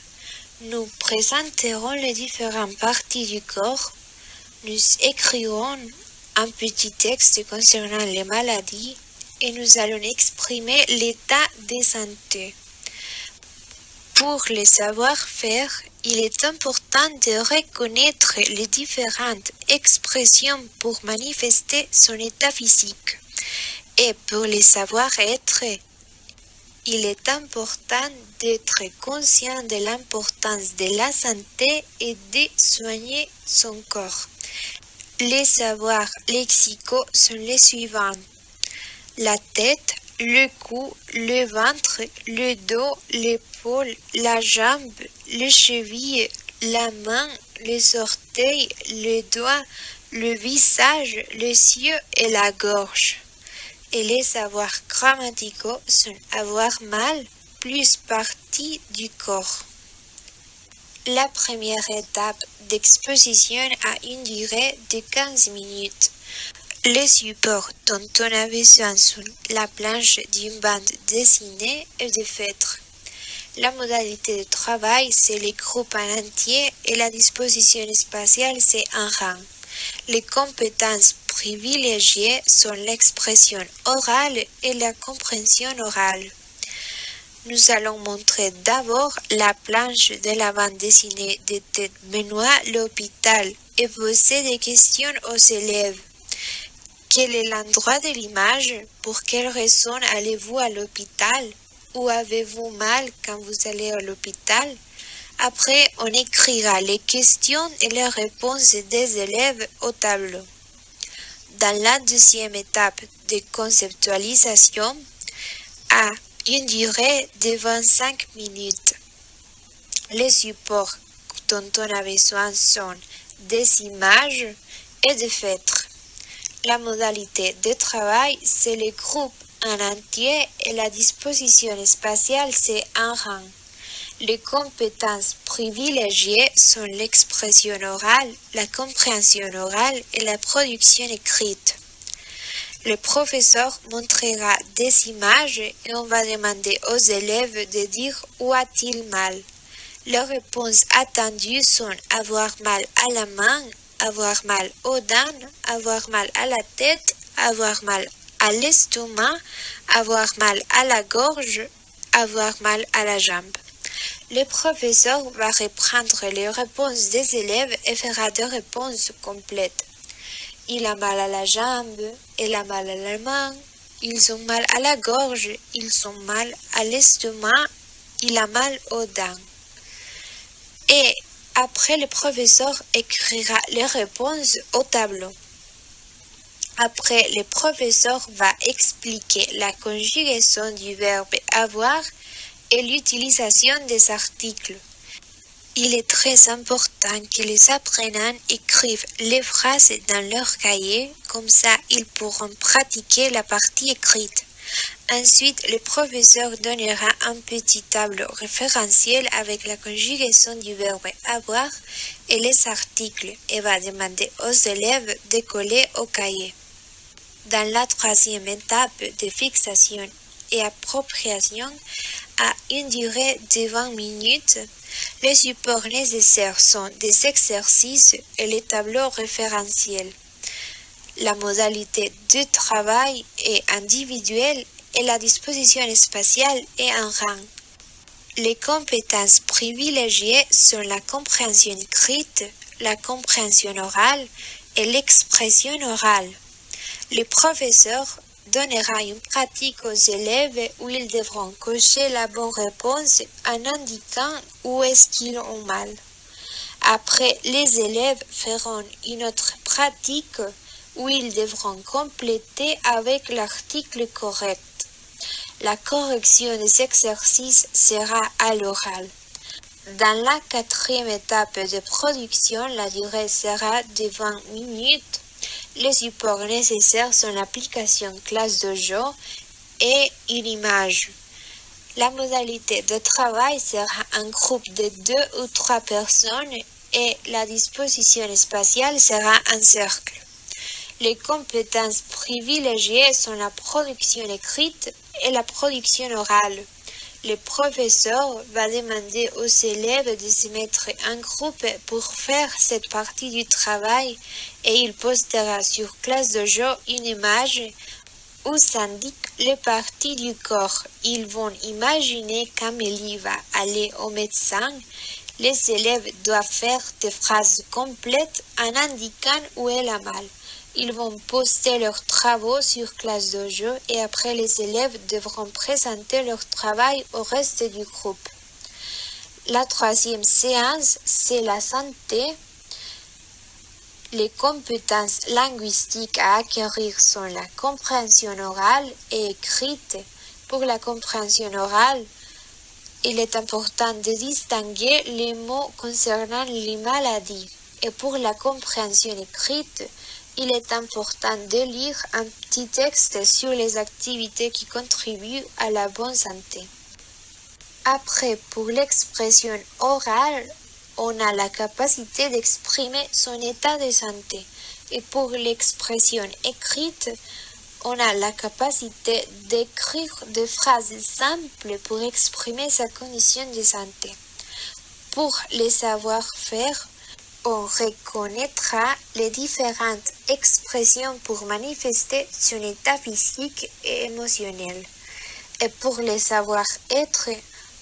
nous présenterons les différentes parties du corps. Nous écrirons un petit texte concernant les maladies et nous allons exprimer l'état de santé. Pour le savoir-faire, il est important de reconnaître les différentes expressions pour manifester son état physique. Et pour le savoir-être, il est important d'être conscient de l'importance de la santé et de soigner son corps. Les savoirs lexicaux sont les suivants. La tête, le cou, le ventre, le dos, l'épaule, la jambe, les chevilles, la main, les orteils, les doigts, le visage, les yeux et la gorge. Et les savoirs grammaticaux sont avoir mal plus partie du corps. La première étape d'exposition a une durée de 15 minutes. Les supports dont on a besoin sont la planche d'une bande dessinée et des feutres. La modalité de travail, c'est les groupes en entier et la disposition spatiale, c'est un rang. Les compétences privilégiées sont l'expression orale et la compréhension orale. Nous allons montrer d'abord la planche de la bande dessinée de Ted Benoît l'hôpital et poser des questions aux élèves. Quel est l'endroit de l'image? Pour quelle raison allez-vous à l'hôpital? Où avez-vous mal quand vous allez à l'hôpital? Après, on écrira les questions et les réponses des élèves au tableau. Dans la deuxième étape de conceptualisation, à une durée de 25 minutes. Les supports dont on a besoin sont des images et des feutres. La modalité de travail, c'est le groupe en entier et la disposition spatiale, c'est un rang. Les compétences privilégiées sont l'expression orale, la compréhension orale et la production écrite. Le professeur montrera des images et on va demander aux élèves de dire où a-t-il mal. Les réponses attendues sont avoir mal à la main, avoir mal aux dents, avoir mal à la tête, avoir mal à l'estomac, avoir mal à la gorge, avoir mal à la jambe. Le professeur va reprendre les réponses des élèves et fera des réponses complètes. Il a mal à la jambe, il a mal à la main, ils ont mal à la gorge, ils ont mal à l'estomac, il a mal aux dents. Et après, le professeur écrira les réponses au tableau. Après, le professeur va expliquer la conjugaison du verbe avoir et l'utilisation des articles. Il est très important que les apprenants écrivent les phrases dans leur cahier, comme ça ils pourront pratiquer la partie écrite. Ensuite, le professeur donnera un petit tableau référentiel avec la conjugaison du verbe avoir et les articles et va demander aux élèves de coller au cahier. Dans la troisième étape de fixation et appropriation, à une durée de 20 minutes, les supports nécessaires sont des exercices et les tableaux référentiels. La modalité de travail est individuelle et et la disposition spatiale est un rang. Les compétences privilégiées sont la compréhension écrite, la compréhension orale et l'expression orale. Le professeur donnera une pratique aux élèves où ils devront cocher la bonne réponse en indiquant où est-ce qu'ils ont mal. Après, les élèves feront une autre pratique où ils devront compléter avec l'article correct. La correction des exercices sera à l'oral. Dans la 4e étape de production, la durée sera de 20 minutes. Les supports nécessaires sont l'application classe de jeu et une image. La modalité de travail sera un groupe de 2 ou 3 personnes et la disposition spatiale sera un cercle. Les compétences privilégiées sont la production écrite et la production orale. Le professeur va demander aux élèves de se mettre en groupe pour faire cette partie du travail et il postera sur classe de jeu une image où s'indique les parties du corps. Ils vont imaginer qu'Amélie va aller au médecin. Les élèves doivent faire des phrases complètes en indiquant où elle a mal. Ils vont poster leurs travaux sur classe de jeu et après les élèves devront présenter leur travail au reste du groupe. La 3e séance, c'est la santé. Les compétences linguistiques à acquérir sont la compréhension orale et écrite. Pour la compréhension orale, il est important de distinguer les mots concernant les maladies. Et pour la compréhension écrite, il est important de lire un petit texte sur les activités qui contribuent à la bonne santé. Après, pour l'expression orale, on a la capacité d'exprimer son état de santé. Et pour l'expression écrite, on a la capacité d'écrire des phrases simples pour exprimer sa condition de santé. Pour les savoir-faire, on reconnaîtra les différentes expressions pour manifester son état physique et émotionnel. Et pour les savoir-être,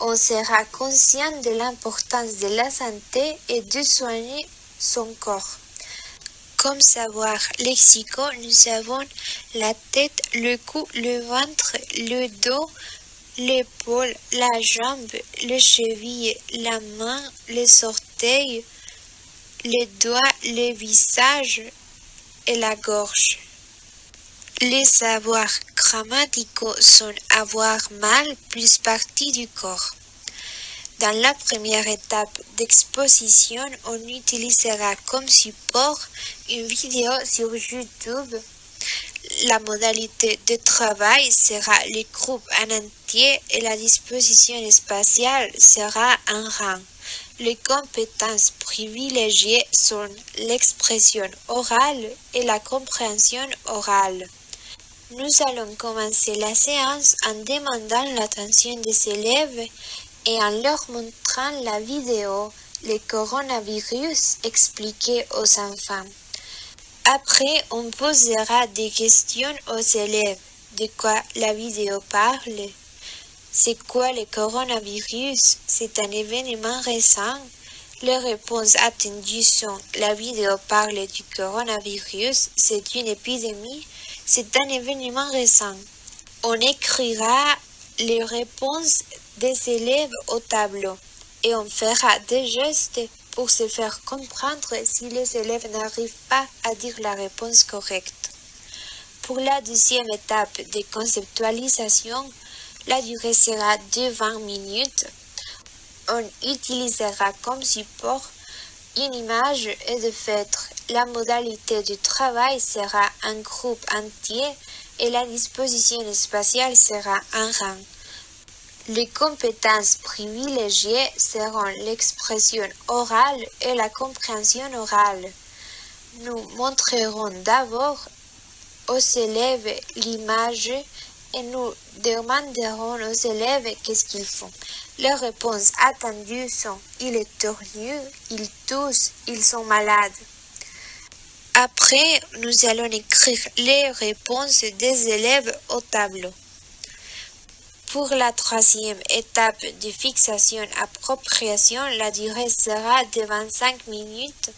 on sera conscient de l'importance de la santé et de soigner son corps. Comme savoir lexico, nous avons la tête, le cou, le ventre, le dos, l'épaule, la jambe, les chevilles, la main, les orteils, les doigts, le visage et la gorge. Les savoirs grammaticaux sont avoir mal plus partie du corps. Dans la première étape d'exposition, on utilisera comme support une vidéo sur YouTube. La modalité de travail sera le groupe en entier et la disposition spatiale sera un rang. Les compétences privilégiées sont l'expression orale et la compréhension orale. Nous allons commencer la séance en demandant l'attention des élèves et en leur montrant la vidéo « Le coronavirus expliqué aux enfants ». Après, on posera des questions aux élèves. De quoi la vidéo parle? C'est quoi le coronavirus? C'est un événement récent. Les réponses attendues sont la vidéo parle du coronavirus, c'est une épidémie, c'est un événement récent. On écrira les réponses des élèves au tableau et on fera des gestes pour se faire comprendre si les élèves n'arrivent pas à dire la réponse correcte. Pour la 2e étape de conceptualisation, la durée sera de 20 minutes. On utilisera comme support une image et de fait, la modalité du travail sera un groupe entier et la disposition spatiale sera un rang. Les compétences privilégiées seront l'expression orale et la compréhension orale. Nous montrerons d'abord aux élèves l'image et nous demanderons aux élèves qu'est-ce qu'ils font. Les réponses attendues sont « il est tornu »,« il tousse »,« ils sont malades ». Après, nous allons écrire les réponses des élèves au tableau. Pour la troisième étape de fixation-appropriation, la durée sera de 25 minutes.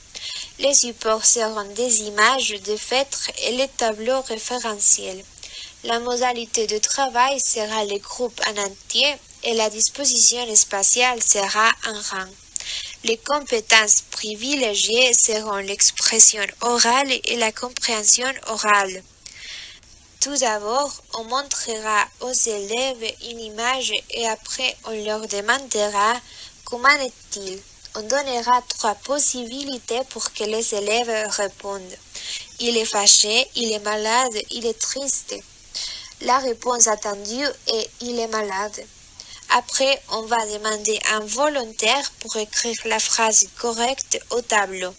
Les supports seront des images de feutres et les tableaux référentiels. La modalité de travail sera le groupe en entier et la disposition spatiale sera en rang. Les compétences privilégiées seront l'expression orale et la compréhension orale. Tout d'abord, on montrera aux élèves une image et après on leur demandera comment est-il. On donnera 3 possibilités pour que les élèves répondent. Il est fâché, il est malade, il est triste. La réponse attendue est il est malade. Après, on va demander un volontaire pour écrire la phrase correcte au tableau.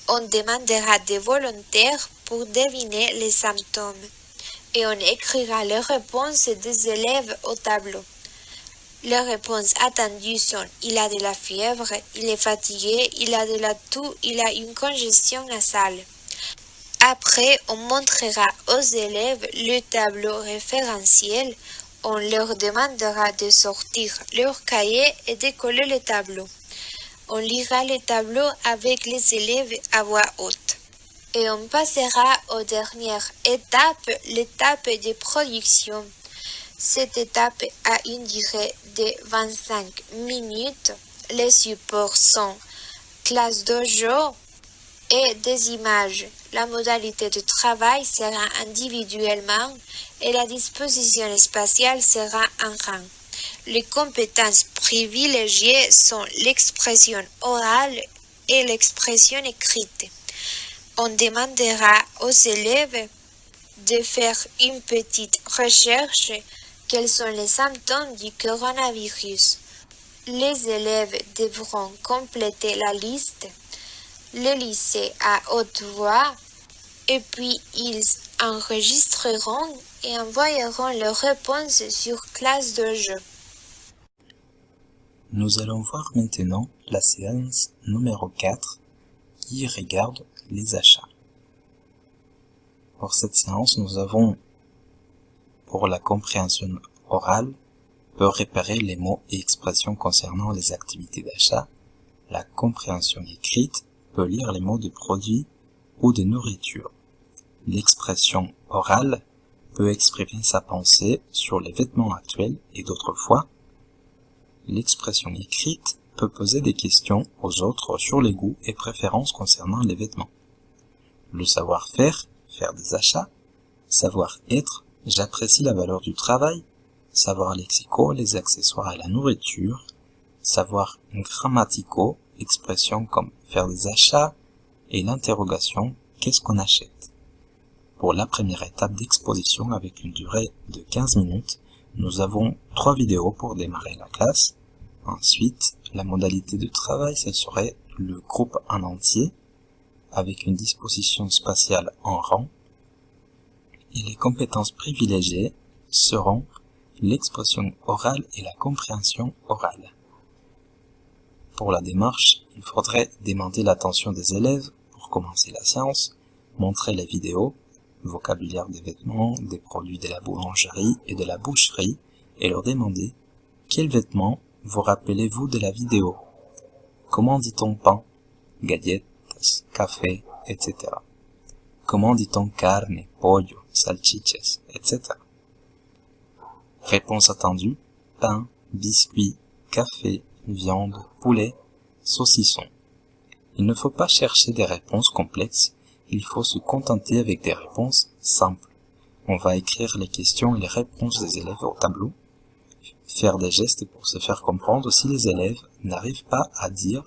On demandera des volontaires pour deviner les symptômes. Et on écrira les réponses des élèves au tableau. Les réponses attendues sont il a de la fièvre, il est fatigué, il a de la toux, il a une congestion nasale. Après, on montrera aux élèves le tableau référentiel. On leur demandera de sortir leur cahier et de coller le tableau. On lira le tableau avec les élèves à voix haute. Et on passera aux dernières étapes, l'étape de production. Cette étape a une durée de 25 minutes. Les supports sont classe dojo et des images. La modalité de travail sera individuellement et la disposition spatiale sera en rang. Les compétences privilégiées sont l'expression orale et l'expression écrite. On demandera aux élèves de faire une petite recherche quels sont les symptômes du coronavirus. Les élèves devront compléter la liste, le lycée à haute voix, et puis ils enregistreront et envoyeront leurs réponses sur classe de jeu. Nous allons voir maintenant la séance numéro 4 qui regarde les achats. Pour cette séance, nous avons, pour la compréhension orale, peut repérer les mots et expressions concernant les activités d'achat. La compréhension écrite peut lire les mots de produits ou de nourriture. L'expression orale peut exprimer sa pensée sur les vêtements actuels et d'autrefois. L'expression écrite peut poser des questions aux autres sur les goûts et préférences concernant les vêtements. Le savoir-faire, faire des achats. Savoir-être, j'apprécie la valeur du travail. Savoir lexicaux, les accessoires et la nourriture. Savoir grammaticaux, expressions comme faire des achats et l'interrogation qu'est-ce qu'on achète. Pour la première étape d'exposition avec une durée de 15 minutes, nous avons 3 vidéos pour démarrer la classe. Ensuite, la modalité de travail, ce serait le groupe en entier avec une disposition spatiale en rang. Et les compétences privilégiées seront l'expression orale et la compréhension orale. Pour la démarche, il faudrait demander l'attention des élèves pour commencer la séance, montrer les vidéos, vocabulaire des vêtements, des produits de la boulangerie et de la boucherie, et leur demander quels vêtements vous rappelez-vous de la vidéo. Comment dit-on pain, gallettes, café, etc. Comment dit-on carne, pollo, salchichas, etc. Réponse attendue, pain, biscuits, café, viande, poulet, saucisson. Il ne faut pas chercher des réponses complexes, il faut se contenter avec des réponses simples. On va écrire les questions et les réponses des élèves au tableau, faire des gestes pour se faire comprendre si les élèves n'arrivent pas à dire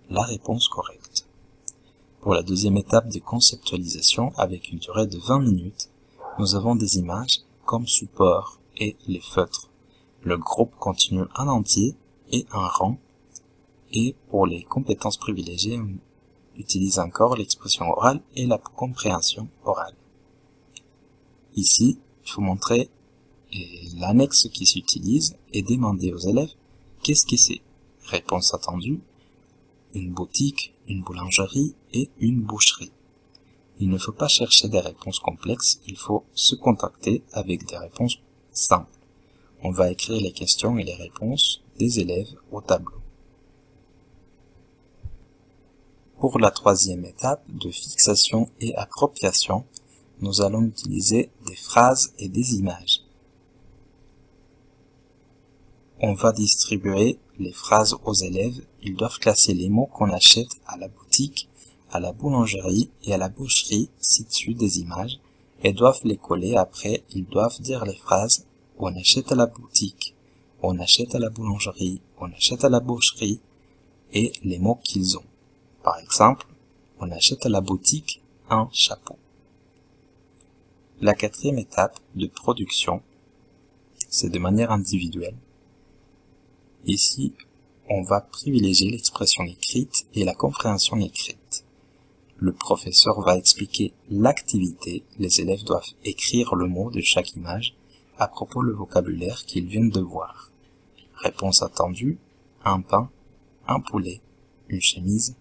la réponse correcte. Pour la deuxième étape de conceptualisation avec une durée de 20 minutes, nous avons des images comme support et les feutres. Le groupe continue en entier et en rang. Et pour les compétences privilégiées, on utilise encore l'expression orale et la compréhension orale. Ici, il faut montrer l'annexe qui s'utilise et demander aux élèves qu'est-ce que c'est. Réponse attendue, une boutique, une boulangerie et une boucherie. Il ne faut pas chercher des réponses complexes, il faut se contacter avec des réponses simples. On va écrire les questions et les réponses des élèves au tableau. Pour la troisième étape de fixation et appropriation, nous allons utiliser des phrases et des images. On va distribuer les phrases aux élèves. Ils doivent classer les mots qu'on achète à la boutique, à la boulangerie et à la boucherie ci-dessus des images et doivent les coller. Après, ils doivent dire les phrases « on achète à la boutique »,« on achète à la boulangerie »,« on achète à la boucherie » et les mots qu'ils ont. Par exemple, on achète à la boutique un chapeau. La quatrième étape de production, c'est de manière individuelle. Ici, on va privilégier l'expression écrite et la compréhension écrite. Le professeur va expliquer l'activité. Les élèves doivent écrire le mot de chaque image à propos le vocabulaire qu'ils viennent de voir. Réponse attendue, un pain, un poulet, une chemise,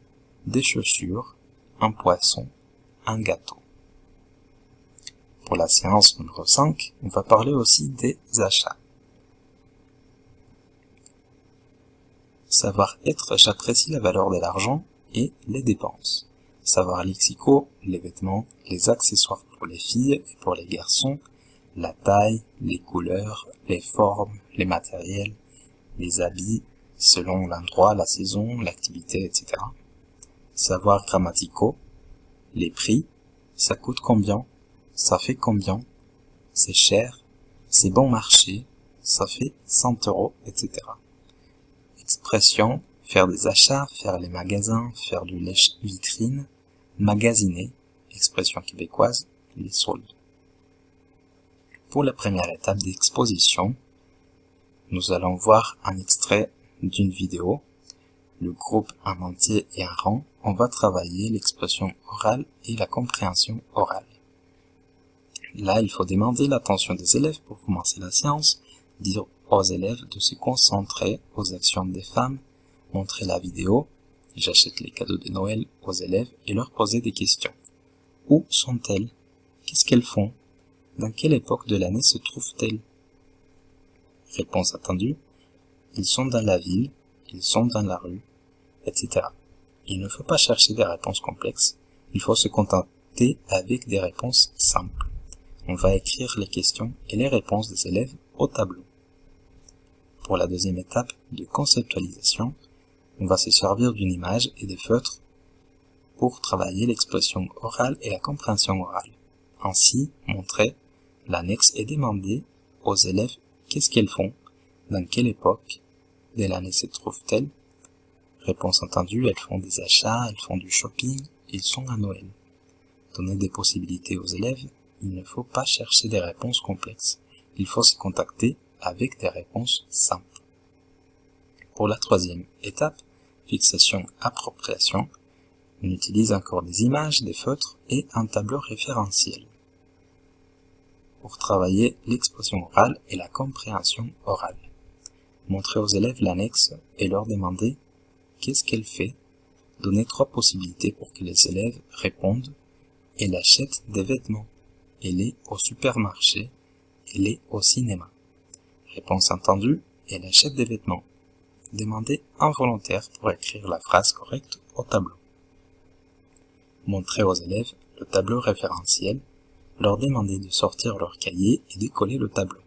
des chaussures, un poisson, un gâteau. Pour la séance numéro 5, on va parler aussi des achats. Savoir être j'apprécie la valeur de l'argent et les dépenses. Savoir lexico, les vêtements, les accessoires pour les filles et pour les garçons, la taille, les couleurs, les formes, les matériels, les habits, selon l'endroit, la saison, l'activité, etc. Savoir grammatico, les prix, ça coûte combien, ça fait combien, c'est cher, c'est bon marché, ça fait 100 €, etc. Expression, faire des achats, faire les magasins, faire du lèche-vitrine, magasiner, expression québécoise, les soldes. Pour la première étape d'exposition, nous allons voir un extrait d'une vidéo. Le groupe en entier et en rang, on va travailler l'expression orale et la compréhension orale. Là, il faut demander l'attention des élèves pour commencer la séance, dire aux élèves de se concentrer aux actions des femmes, montrer la vidéo, j'achète les cadeaux de Noël aux élèves et leur poser des questions. Où sont-elles? Qu'est-ce qu'elles font? Dans quelle époque de l'année se trouvent-elles? Réponse attendue, ils sont dans la ville, ils sont dans la rue, etc. Il ne faut pas chercher des réponses complexes, il faut se contenter avec des réponses simples. On va écrire les questions et les réponses des élèves au tableau. Pour la deuxième étape de conceptualisation, on va se servir d'une image et des feutres pour travailler l'expression orale et la compréhension orale. Ainsi, montrer l'annexe et demander aux élèves qu'est-ce qu'elles font, dans quelle époque de l'année se trouvent-elles. Réponse entendue, elles font des achats, elles font du shopping, ils sont à Noël. Donner des possibilités aux élèves, il ne faut pas chercher des réponses complexes. Il faut se contacter avec des réponses simples. Pour la troisième étape, fixation-appropriation, on utilise encore des images, des feutres et un tableau référentiel pour travailler l'expression orale et la compréhension orale. Montrer aux élèves l'annexe et leur demander qu'est-ce qu'elle fait, donner 3 possibilités pour que les élèves répondent. Elle achète des vêtements, elle est au supermarché, elle est au cinéma. Réponse entendue, elle achète des vêtements. Demandez un volontaire pour écrire la phrase correcte au tableau. Montrer aux élèves le tableau référentiel, leur demander de sortir leur cahier et de coller le tableau.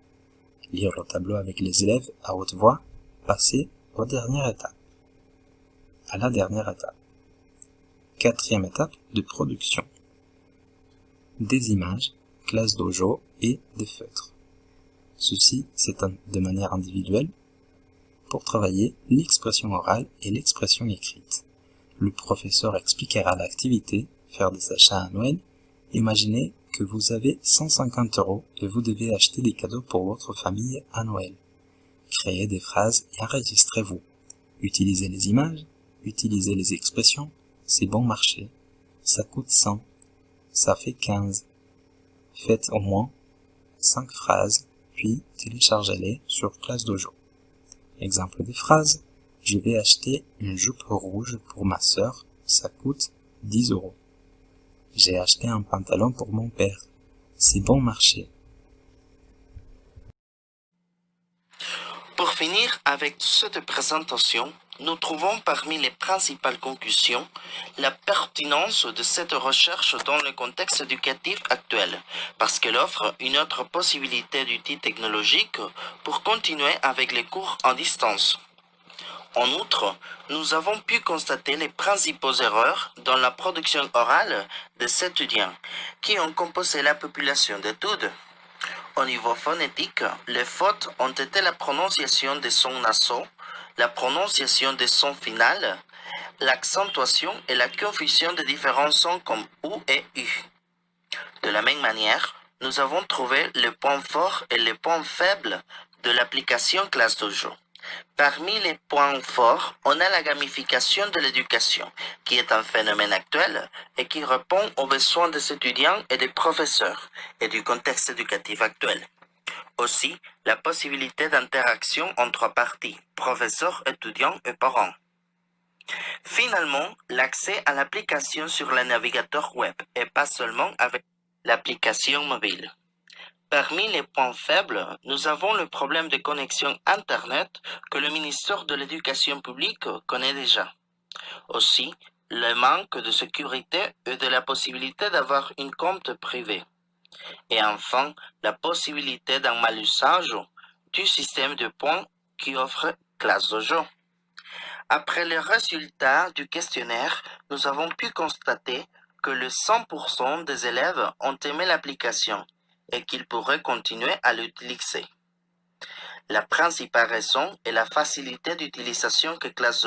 Lire le tableau avec les élèves à haute voix, passer à la dernière étape. Quatrième étape de production. Des images, classe dojo et des feutres. Ceci, c'est de manière individuelle pour travailler l'expression orale et l'expression écrite. Le professeur expliquera l'activité, faire des achats à Noël. Imaginez que vous avez 150 € et vous devez acheter des cadeaux pour votre famille à Noël. Créez des phrases et enregistrez-vous. Utilisez les images, utilisez les expressions, c'est bon marché, ça coûte 100, ça fait 15. Faites au moins 5 phrases, puis téléchargez-les sur Classe Dojo. Exemple des phrases, je vais acheter une jupe rouge pour ma sœur, ça coûte 10 €. J'ai acheté un pantalon pour mon père, c'est bon marché. Pour finir avec cette présentation, nous trouvons parmi les principales conclusions la pertinence de cette recherche dans le contexte éducatif actuel, parce qu'elle offre une autre possibilité d'outils technologiques pour continuer avec les cours en distance. En outre, nous avons pu constater les principaux erreurs dans la production orale des étudiants qui ont composé la population d'études. Au niveau phonétique, les fautes ont été la prononciation des sons nasaux, la prononciation des sons finales, l'accentuation et la confusion des différents sons comme OU et U. De la même manière, nous avons trouvé les points forts et les points faibles de l'application Classe Dojo. Parmi les points forts, on a la gamification de l'éducation, qui est un phénomène actuel et qui répond aux besoins des étudiants et des professeurs et du contexte éducatif actuel. Aussi, la possibilité d'interaction entre parties, professeurs, étudiants et parents. Finalement, l'accès à l'application sur le navigateur web et pas seulement avec l'application mobile. Parmi les points faibles, nous avons le problème de connexion Internet que le ministère de l'Éducation publique connaît déjà. Aussi, le manque de sécurité et de la possibilité d'avoir une compte privée. Et enfin, la possibilité d'un mal usage du système de points qui offre Classe Dojo. Après les résultats du questionnaire, nous avons pu constater que le 100% des élèves ont aimé l'application et qu'ils pourraient continuer à l'utiliser. La principale raison est la facilité d'utilisation que Classe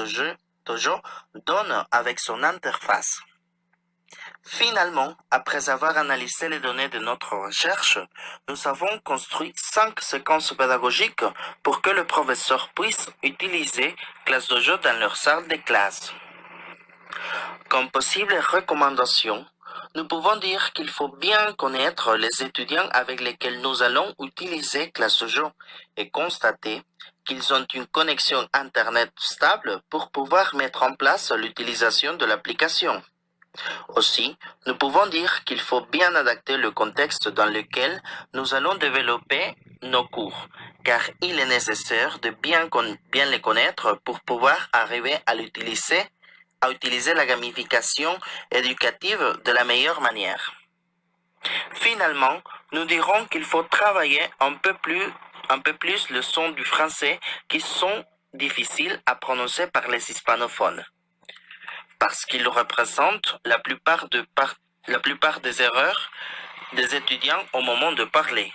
Dojo donne avec son interface. Finalement, après avoir analysé les données de notre recherche, nous avons construit 5 séquences pédagogiques pour que le professeur puisse utiliser Classe Dojo dans leur salle de classe. Comme possible recommandation, nous pouvons dire qu'il faut bien connaître les étudiants avec lesquels nous allons utiliser Classe Dojo et constater qu'ils ont une connexion Internet stable pour pouvoir mettre en place l'utilisation de l'application. Aussi, nous pouvons dire qu'il faut bien adapter le contexte dans lequel nous allons développer nos cours, car il est nécessaire de bien les connaître pour pouvoir arriver à utiliser la gamification éducative de la meilleure manière. Finalement, nous dirons qu'il faut travailler un peu plus le son du français qui sont difficiles à prononcer par les hispanophones, parce qu'ils représentent la plupart des erreurs des étudiants au moment de parler.